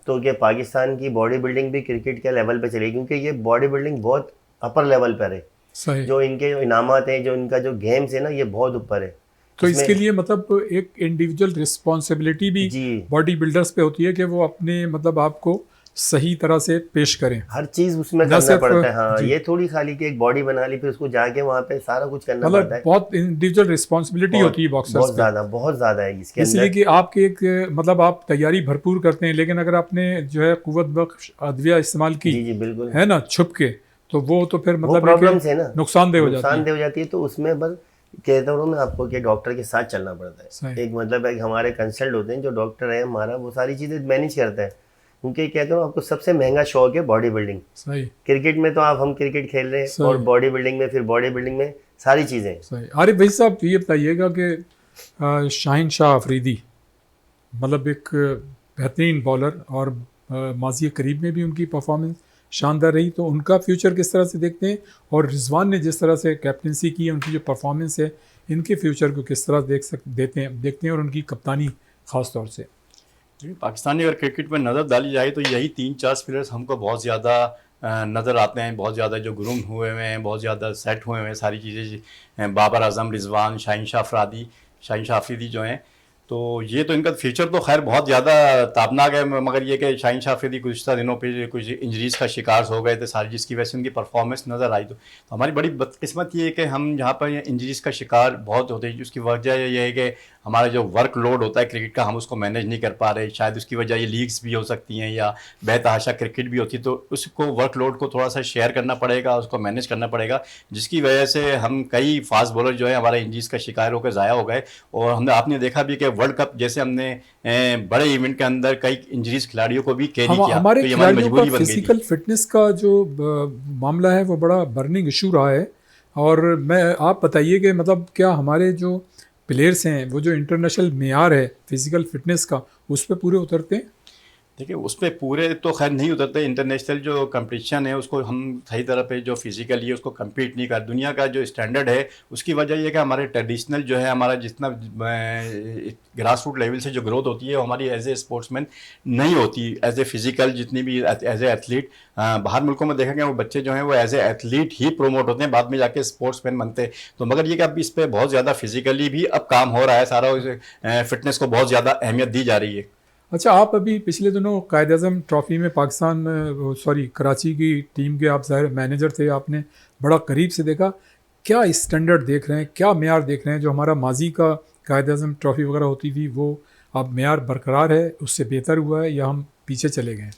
तो क्या पाकिस्तान की बॉडी बिल्डिंग भी क्रिकेट के लेवल पे चलेगी, क्योंकि ये बॉडी बिल्डिंग बहुत अपर लेवल पर है। सही। जो इनके इनामात हैं, जो इनका जो गेम्स है ना, ये बहुत ऊपर है। तो इसके लिए मतलब एक इंडिविजुअल रिस्पॉन्सिबिलिटी भी जी। बॉडी बिल्डर्स पे होती है कि वो अपने मतलब आपको सही तरह से पेश करें। हर चीज़ उसमें न करना सिर्फ पड़ता है। हाँ, जी, ये थोड़ी खाली कि एक बॉडी बना ली फिर उसको जाके वहाँ पे सारा कुछ करना मतलब पड़ता है। बहुत इंडिविजुअल रिस्पॉन्सिबिलिटी होती है बॉक्सर्स पे। बहुत ज़्यादा है इसके इसलिए अंदर। कि आपके एक मतलब आप तैयारी भरपूर करते हैं, लेकिन अगर आपने जो है कुव्वत बख्श अद्विया इस्तेमाल की जी जी बिल्कुल। है ना छुप के, तो वो तो फिर वो मतलब है प्रॉब्लम्स कि है ना, नुकसानदेह हो जाती है। नुकसानदेह हो जाती है। तो उसमें बस कहता हूँ मैं आपको कि डॉक्टर के साथ चलना पड़ता है। सही। एक मतलब एक हमारे कंसल्ट होते हैं जो डॉक्टर है हमारा, वो सारी चीज़ें मैनेज करता है। क्योंकि कहता हूँ आपको सबसे महंगा शौक है बॉडी बिल्डिंग। सही क्रिकेट में तो हम क्रिकेट खेल रहे हैं सही। और बॉडी बिल्डिंग में, फिर बॉडी बिल्डिंग में सारी चीज़ें। सही। आरिफ भाई साहब ये बताइएगा कि शाहीन शाह अफरीदी मतलब एक बेहतरीन बॉलर और माजी करीब में भी उनकी परफॉर्मेंस शानदार रही, तो उनका फ्यूचर किस तरह से देखते हैं, और रिजवान ने जिस तरह से कैप्टनसी की है, उनकी जो परफॉर्मेंस है, इनके फ्यूचर को किस तरह देखते हैं, और उनकी कप्तानी ख़ास तौर से। पाकिस्तानी अगर क्रिकेट में नज़र डाली जाए तो यही 3-4 प्लेयर्स हमको बहुत ज़्यादा नज़र आते हैं, बहुत ज़्यादा जो ग्रूम हुए हुए हैं, बहुत ज़्यादा सेट हुए हुए हैं सारी चीज़ें। बाबर आजम, रिजवान, शाहीन शाह अफरीदी जो हैं, तो ये तो इनका फ्यूचर तो खैर बहुत ज़्यादा ताबनाक है। मगर ये कि शाहीन शाह अफरीदी गुज़श्ता दिनों पे कुछ इंजरीज़ का शिकार हो गए थे सारी, जिसकी वजह से उनकी परफॉर्मेंस नज़र आई। तो हमारी बड़ी बदकिस्मत ये है कि हम जहाँ पर इंजरीज़ का शिकार बहुत होते हैं, उसकी वजह ये है कि हमारा जो वर्कलोड होता है क्रिकेट का, हम उसको मैनेज नहीं कर पा रहे। शायद उसकी वजह ये लीग्स भी हो सकती हैं या बेतहाशा क्रिकेट भी होती है, तो उसको वर्कलोड को थोड़ा सा शेयर करना पड़ेगा, उसको मैनेज करना पड़ेगा, जिसकी वजह से हम कई फास्ट बॉलर जो है हमारे इंजरीज़ का शिकार होकर ज़ाया हो गए। और हमने आपने देखा भी कि वर्ल्ड कप जैसे हमने बड़े इवेंट के अंदर कई इंजरीज खिलाड़ियों को भी कैरी किया, हमारे तो ये हमारी खिलाड़ियों का मजबूरी बन गई थी। फिजिकल फिटनेस का जो मामला है वो बड़ा बर्निंग इशू रहा है। और आप बताइए कि मतलब क्या हमारे जो प्लेयर्स हैं वो जो इंटरनेशनल मेयार है फिजिकल फिटनेस का, उस पर पूरे उतरते हैं? देखिए उस पर पूरे तो खैर नहीं उतरते। इंटरनेशनल जो कंपटीशन है उसको हम सही तरह पे जो फिजिकली है उसको compete नहीं कर, दुनिया का जो स्टैंडर्ड है उसकी वजह ये है कि हमारे ट्रेडिशनल जो है, हमारा जितना ग्रास रूट लेवल से जो ग्रोथ होती है वो हमारी एज ए स्पोर्ट्समैन नहीं होती, एज ए फिजिकल जितनी भी एज ए एथलीट। बाहर मुल्कों में देखा गया वो बच्चे जो हैं वो एज ए एथलीट ही प्रोमोट होते हैं, बाद में जाके स्पोर्ट्समैन बनते हैं। तो मगर ये कि अब इस पर बहुत ज़्यादा फिजिकली भी अब काम हो रहा है, सारा फिटनेस को बहुत ज़्यादा अहमियत दी जा रही है। अच्छा, आप अभी पिछले दिनों कायद-ए-आज़म ट्रॉफी में पाकिस्तान कराची की टीम के आप ज़ाहिर मैनेजर थे, आपने बड़ा करीब से देखा। क्या स्टैंडर्ड देख रहे हैं, क्या मेयार देख रहे हैं? जो हमारा माजी का कायद-ए-आज़म ट्रॉफी वगैरह होती थी वो अब मेयार बरकरार है, उससे बेहतर हुआ है या हम पीछे चले गए हैं?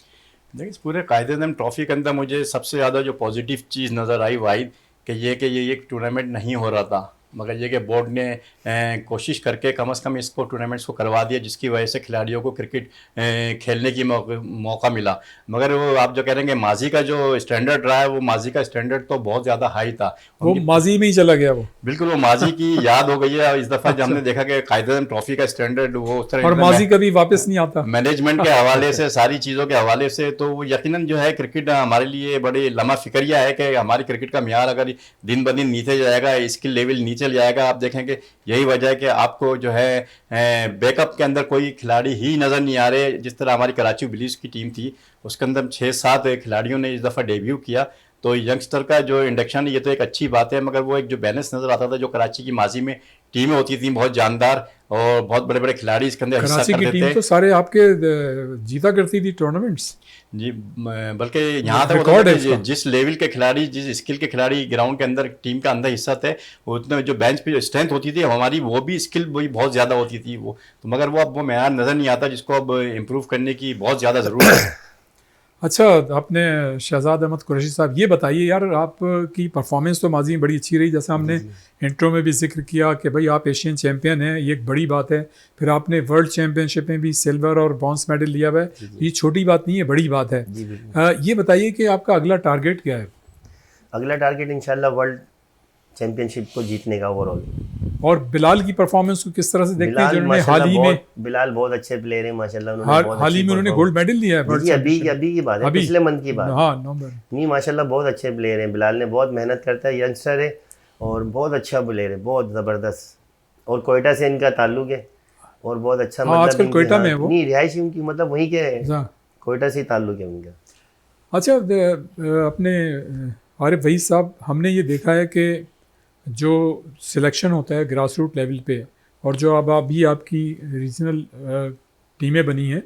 देखिए इस पूरे कायद-ए-आज़म ट्रॉफी के अंदर मुझे सबसे ज़्यादा जो पॉजिटिव चीज़ नज़र आई वाहिद कि ये एक टूर्नामेंट नहीं हो रहा था, मगर ये कि बोर्ड ने कोशिश करके कम से कम इसको टूर्नामेंट्स को करवा दिया, जिसकी वजह से खिलाड़ियों को क्रिकेट खेलने की मौका मिला। मगर वो आप जो कह रहे हैं कि माजी का जो स्टैंडर्ड रहा है, वो माजी का स्टैंडर्ड तो बहुत ज़्यादा हाई था। वो माजी में ही चला गया वो। बिल्कुल वो माजी की याद हो गई है। इस दफ़ा जब अच्छा। हमने देखा कि कायद-ए-आज़म ट्रॉफी का स्टैंडर्ड वो उस तरह और माजी कभी वापस नहीं आता। मैनेजमेंट के हवाले से, सारी चीज़ों के हवाले से, तो वो यकीनन जो है क्रिकेट हमारे लिए बड़ी लम्हा फिक्रिया है कि हमारी क्रिकेट का म्यार अगर दिन ब दिन नीचे जाएगा, स्किल लेवल नीचे जाएगा। आप देखेंगे यही वजह है कि आपको जो है बैकअप के अंदर कोई खिलाड़ी ही नज़र नहीं आ रहे। जिस तरह हमारी कराची ब्लूज़ की टीम थी उसके अंदर 6-7 खिलाड़ियों ने इस दफ़ा डेब्यू किया, तो यंगस्टर का जो इंडक्शन है ये तो एक अच्छी बात है। मगर वो एक जो बैलेंस नज़र आता था जो कराची की माजी में टीमें होती थी बहुत जानदार और बहुत बड़े बड़े खिलाड़ी इसके अंदर हिस्सा कराची की करते टीम थे। तो सारे आपके जीता करती थी टूर्नामेंट्स। जी, बल्कि यहाँ तक रिकॉर्ड होता है था कि इसका। जिस लेवल के खिलाड़ी, जिस स्किल के खिलाड़ी ग्राउंड के अंदर टीम के अंदर हिस्सा थे, उतने जो बेंच पे जो स्ट्रेंथ होती थी हमारी, वो भी स्किल वही बहुत ज़्यादा होती थी वो। तो मगर वो अब वो मेयार नज़र नहीं आता जिसको अब इम्प्रूव करने की बहुत ज़्यादा ज़रूरत है। अच्छा, आपने शहजाद अहमद कुरैशी साहब ये बताइए यार, आपकी परफॉर्मेंस तो माजी में बड़ी अच्छी रही, जैसा हमने इंट्रो में भी जिक्र किया कि भाई आप एशियन चैम्पियन हैं, ये एक बड़ी बात है। फिर आपने वर्ल्ड चैम्पियनशिप में भी सिल्वर और ब्रॉन्ज मेडल लिया हुआ है, ये छोटी बात नहीं है, बड़ी बात है। जी बिल्कुल। ये बताइए कि आपका अगला टारगेट क्या है? अगला टारगेट इंशाल्लाह वर्ल्ड चैंपियनशिप को जीतने का ओवरऑल। और बिलाल की परफॉर्मेंस को किस तरह से देखते हैं, बिलाल जिन्होंने माशाल्लाह हाल ही में बिलाल बहुत अच्छे प्लेयर हैं माशाल्लाह। उन्होंने बहुत हाल ही अच्छी में उन्होंने performance- गोल्ड मेडल लिया है जी वर्ल्ड जी, अभी चैंपियनशिप। अभी की बात है, अभी? पिछले मंथ की बात। हाँ, नवंबर। नहीं माशाल्लाह बहुत अच्छे प्लेयर हैं। बिलाल ने बहुत मेहनत करता है, यंगस्टर है और बहुत अच्छा प्लेयर है, बहुत ज़बरदस्त। और कोयटा से इनका ताल्लुक है और बहुत अच्छा। हाँ, मतलब आजकल इनके कोयटा साथ- में है वो। नहीं, रिहायशी उनकी मतलब वहीं के अच्छा। कोयटा से ही ताल्लुक है उनका। अच्छा, अपने आरिफ वहीद साहब, हमने ये देखा है कि जो सिलेक्शन होता है ग्रास रूट लेवल पे, और जो अब अभी आपकी रीजनल टीमें बनी हैं,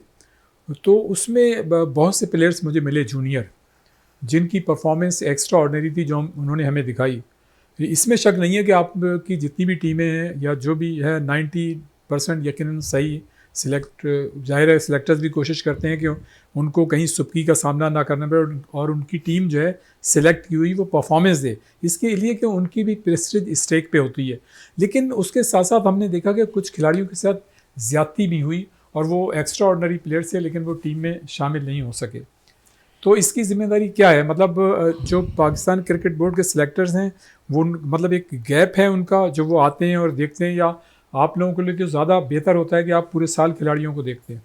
तो उसमें बहुत से प्लेयर्स मुझे मिले जूनियर, जिनकी परफॉर्मेंस एक्स्ट्रा ऑर्डिनरी थी जो उन्होंने हमें दिखाई। इसमें शक नहीं है कि आपकी जितनी भी टीमें हैं या जो भी है 90% यकीनन सही सिलेक्ट, जाहिर है सिलेक्टर्स भी कोशिश करते हैं कि उनको कहीं सुपकी का सामना ना करना पड़े और उनकी टीम जो है सिलेक्ट की हुई वो परफॉर्मेंस दे, इसके लिए कि उनकी भी प्रेस्टीज स्टेक पे होती है। लेकिन उसके साथ साथ हमने देखा कि कुछ खिलाड़ियों के साथ ज़्यादती भी हुई और वो एक्स्ट्रा ऑर्डिनरी प्लेयर्स थे लेकिन वो टीम में शामिल नहीं हो सके। तो इसकी जिम्मेदारी क्या है? मतलब जो पाकिस्तान क्रिकेट बोर्ड के सिलेक्टर्स हैं वो मतलब एक गैप है उनका जो वो आते हैं और देखते हैं, या आप लोगों के लिए तो ज़्यादा बेहतर होता है कि आप पूरे साल खिलाड़ियों को देखते हैं?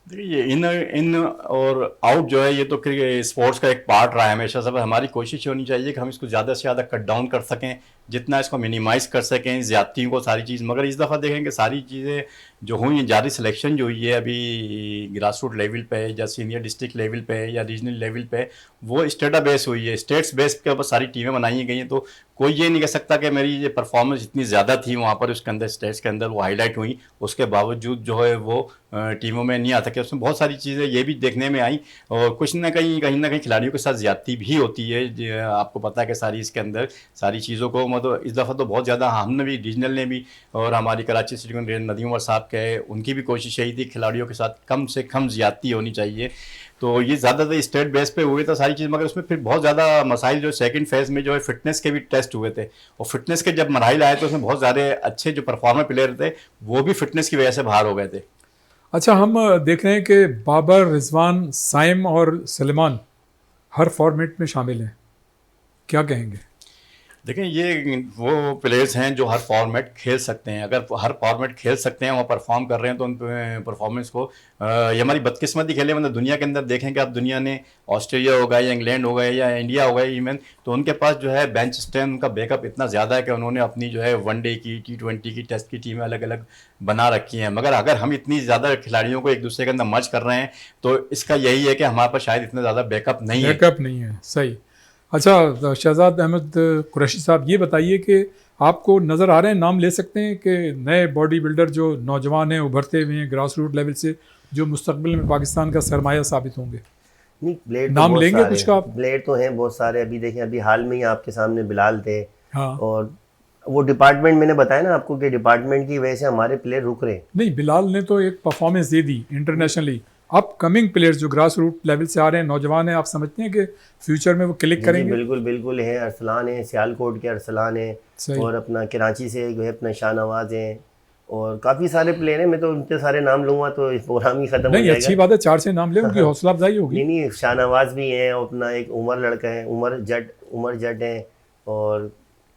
देखिए, ये इन इन और आउट जो है ये तो स्पोर्ट्स का एक पार्ट रहा है हमेशा। सब हमारी कोशिश होनी चाहिए कि हम इसको ज़्यादा से ज़्यादा कट डाउन कर सकें, जितना इसको मिनिमाइज़ कर सकें ज़्यादतियों को, सारी चीज़। मगर इस दफ़ा देखें कि सारी चीज़ें जो हुई हैं, ज़्यादा सिलेक्शन जो हुई है अभी ग्रास रूट लेवल पे या सीनियर डिस्ट्रिक्ट लेवल पे या रीजनल लेवल पे, वो स्टेटा बेस हुई है, स्टेट्स बेस के ऊपर सारी टीमें बनाई गई हैं। तो कोई ये नहीं कह सकता कि मेरी ये परफॉर्मेंस इतनी ज़्यादा थी वहाँ पर उसके अंदर, स्टेट्स के अंदर वो हाईलाइट हुई, उसके बावजूद जो है वो टीमों में नहीं आ सके। उसमें बहुत सारी चीज़ें ये भी देखने में आई और कुछ ना कहीं खिलाड़ियों के साथ ज़्यादती भी होती है। आपको पता है कि सारी इसके अंदर सारी चीज़ों को मतलब इस दफ़ा तो बहुत ज़्यादा हमने भी, रीजनल ने भी और हमारी कराची सिटी नदीम उमर साहब के, उनकी भी कोशिश यही थी खिलाड़ियों के साथ कम से कम ज़्यादती होनी चाहिए। तो ये ज़्यादातर स्टेट बेस पे हुए थे सारी चीज़। मगर उसमें फिर बहुत ज़्यादा मसाइल जो सेकंड फेज़ में जो है फिटनेस के भी टेस्ट हुए थे, और फिटनेस के जब मराइल आए तो उसमें बहुत ज़्यादा अच्छे जो परफॉर्मर प्लेयर थे वो भी फिटनेस की वजह से बाहर हो गए थे। अच्छा, हम देख रहे हैं कि बाबर, रिजवान, साइम और सलमान हर फॉर्मेट में शामिल हैं, क्या कहेंगे? देखें, ये वो प्लेयर्स हैं जो हर फॉर्मेट खेल सकते हैं। अगर हर फॉर्मेट खेल सकते हैं, वो परफॉर्म कर रहे हैं, तो उन परफॉर्मेंस को ये हमारी बदकिस्मती खेले। मतलब दुनिया के अंदर देखें कि आप दुनिया ने ऑस्ट्रेलिया हो गया या इंग्लैंड हो गया या इंडिया हो गया इवन, तो उनके पास जो है बेंच स्ट्रेंथ, उनका बैकअप इतना ज़्यादा है कि उन्होंने अपनी जो है वनडे की, T20 की, टेस्ट की टीमें अलग अलग बना रखी हैं। मगर अगर हम इतनी ज़्यादा खिलाड़ियों को एक दूसरे के अंदर मर्ज कर रहे हैं तो इसका यही है कि हमारे पास शायद इतना ज़्यादा बैकअप नहीं है। बैकअप नहीं है, सही। अच्छा, शहजाद अहमद कुरैशी साहब, ये बताइए कि आपको नज़र आ रहे हैं, नाम ले सकते हैं कि नए बॉडी बिल्डर जो नौजवान हैं, उभरते हुए हैं ग्रास रूट लेवल से, जो मुस्तकबिल में पाकिस्तान का सरमाया साबित होंगे? नहीं, प्लेयर तो नाम बहुत लेंगे सारे कुछ का आप? प्लेयर तो हैं बहुत सारे। अभी देखें, अभी हाल में ही आपके सामने बिलाल थे, हाँ। और वो डिपार्टमेंट मैंने बताया ना आपको कि डिपार्टमेंट की वजह से हमारे प्लेयर रुक रहे हैं। नहीं, बिलाल ने तो एक परफॉर्मेंस दे दी इंटरनेशनली। अपकमिंग प्लेयर्स जो ग्रास रूट लेवल से आ रहे हैं, नौजवान हैं, आप समझते हैं कि फ्यूचर में वो क्लिक जी करेंगे? बिल्कुल बिल्कुल है। अरसलान है, सियालकोट के अरसलान है, सही। और अपना कराची से जो है अपना शाहनवाज है, और काफ़ी सारे प्लेयर हैं। मैं तो उनके सारे नाम लूँगा तो इस प्रोग्राम ही ख़त्म हो नहीं, अच्छी जाएगा। बात है, 4 से नाम ले, उनकी हौसला अफजाई होगी। नहीं नहीं, शाहनवाज भी हैं, और अपना एक उमर लड़का है, उमर जट है, और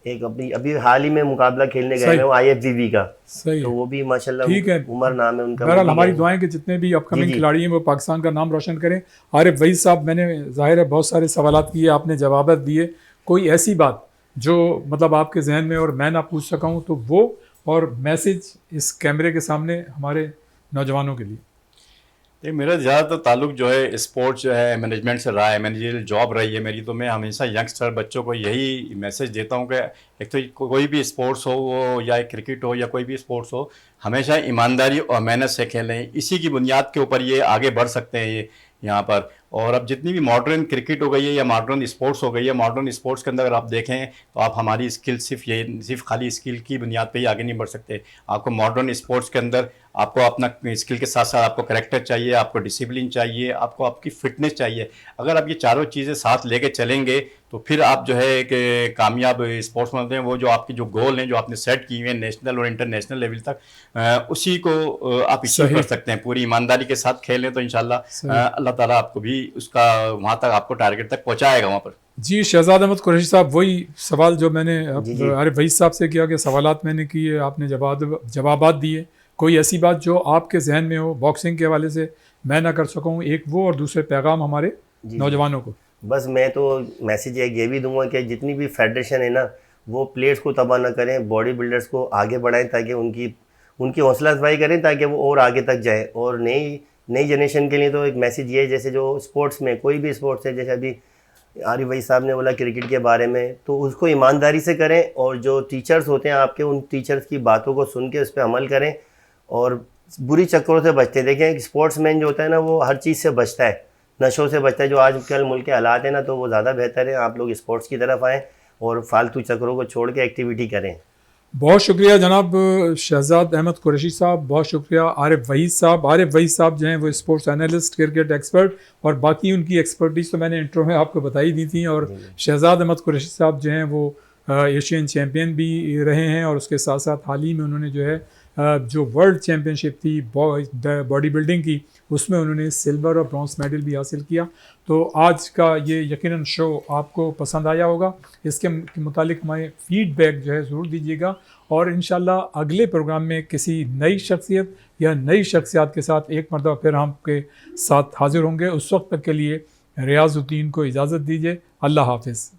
एक अपनी अभी हाल ही में मुकाबला खेलने गए सही। हैं वो IFBB का, सही तो है, वो भी माशाल्लाह, ठीक है। उमर नाम है उनका। बहरहाल वो भी हमारी हैं। दुआएं कि जितने भी अपकमिंग जी, जी। खिलाड़ी हैं वो पाकिस्तान का नाम रोशन करें। आरिफ वहीद साहब, मैंने जाहिर है बहुत सारे सवालात किए, आपने जवाब दिए। कोई ऐसी बात जो मतलब आपके जहन में और मैं ना पूछ सका हूँ, तो वो और मैसेज इस कैमरे के सामने हमारे नौजवानों के लिए? ये मेरा ज़्यादातर ताल्लुक जो है स्पोर्ट्स जो है मैनेजमेंट से रहा है, मैनेजरियल जॉब रही है मेरी। तो मैं हमेशा यंगस्टर बच्चों को यही मैसेज देता हूँ कि एक तो कोई भी स्पोर्ट्स हो, वो या क्रिकेट हो या कोई भी स्पोर्ट्स हो, हमेशा ईमानदारी और मेहनत से खेलें। इसी की बुनियाद के ऊपर ये आगे बढ़ सकते हैं ये यहाँ पर। और अब जितनी भी मॉडर्न क्रिकेट हो गई है या मॉडर्न स्पोर्ट्स हो गई है, मॉडर्न स्पोर्ट्स के अंदर अगर आप देखें तो आप हमारी स्किल सिर्फ खाली स्किल की बुनियाद पे ही आगे नहीं बढ़ सकते। आपको मॉडर्न स्पोर्ट्स के अंदर आपको अपना स्किल के साथ साथ आपको कैरेक्टर चाहिए, आपको डिसिप्लिन चाहिए, आपको आपकी फिटनेस चाहिए। अगर आप ये चारों चीज़ें साथ लेके चलेंगे तो फिर आप जो है कि कामयाब स्पोर्ट्स में होते हैं। वो जो आपकी जो गोल हैं जो आपने सेट किए हैं नेशनल और इंटरनेशनल लेवल तक, उसी को आप अचीव कर सकते हैं। पूरी ईमानदारी के साथ खेलें तो इंशाल्लाह अल्लाह ताला आपको भी उसका वहाँ तक आपको टारगेट तक पहुँचाएगा वहाँ पर। जी, शहजाद अहमद कुरैशी साहब, वही सवाल जो मैंने जी। आरिफ वहीद साहब से किया कि सवालात मैंने किए, आपने जवाबात दिए। कोई ऐसी बात जो आपके जहन में हो बॉक्सिंग के हवाले से मैं ना कर सकूँ, एक वो, और दूसरे पैगाम हमारे नौजवानों को? बस मैं तो मैसेज एक ये भी दूंगा कि जितनी भी फेडरेशन है ना, वो प्लेयर्स को तबाह ना करें, बॉडी बिल्डर्स को आगे बढ़ाएं, ताकि उनकी हौसला अफजाई करें ताकि वो और आगे तक जाएं। और नई जनरेशन के लिए तो एक मैसेज ये है, जैसे जो स्पोर्ट्स में कोई भी स्पोर्ट्स है, जैसे अभी आरिफ वहीद साहब ने बोला क्रिकेट के बारे में, तो उसको ईमानदारी से करें, और जो टीचर्स होते हैं आपके, उन टीचर्स की बातों को सुन के उस पर अमल करें, और बुरी चक्करों से बचते हैं। देखें स्पोर्ट्समैन जो होता है ना वो हर चीज़ से बचता है, नशों से बचता है। जो आजकल मुल्क के हालात हैं ना तो वो ज़्यादा बेहतर है। आप लोग स्पोर्ट्स की तरफ आएँ और फालतू चक्करों को छोड़ के एक्टिविटी करें। बहुत शुक्रिया जनाब शहजाद अहमद कुरैशी साहब, बहुत शुक्रिया आरिफ वहीद साहब। आरिफ वहीद साहब जो हैं वो स्पोर्ट्स एनालिस्ट, क्रिकेट एक्सपर्ट, और बाकी उनकी एक्सपर्टीज़ तो मैंने इंट्रो में आपको बताई दी थी। और शहजाद अहमद कुरैशी साहब जो हैं वो एशियन चैम्पियन भी रहे हैं, और उसके साथ साथ हाल ही में उन्होंने जो है जो वर्ल्ड चैम्पियनशिप थी बॉडी बिल्डिंग की, उसमें उन्होंने सिल्वर और ब्रॉन्ज मेडल भी हासिल किया। तो आज का ये यकीनन शो आपको पसंद आया होगा। इसके मुतालिक हमें फीडबैक जो है ज़रूर दीजिएगा, और इंशाल्लाह अगले प्रोग्राम में किसी नई शख्सियत या नई शख्सियात के साथ एक मरतबा फिर हम आपके साथ हाजिर होंगे। उस वक्त तक के लिए रियाजुद्दीन को इजाज़त दीजिए। अल्लाह हाफिज़।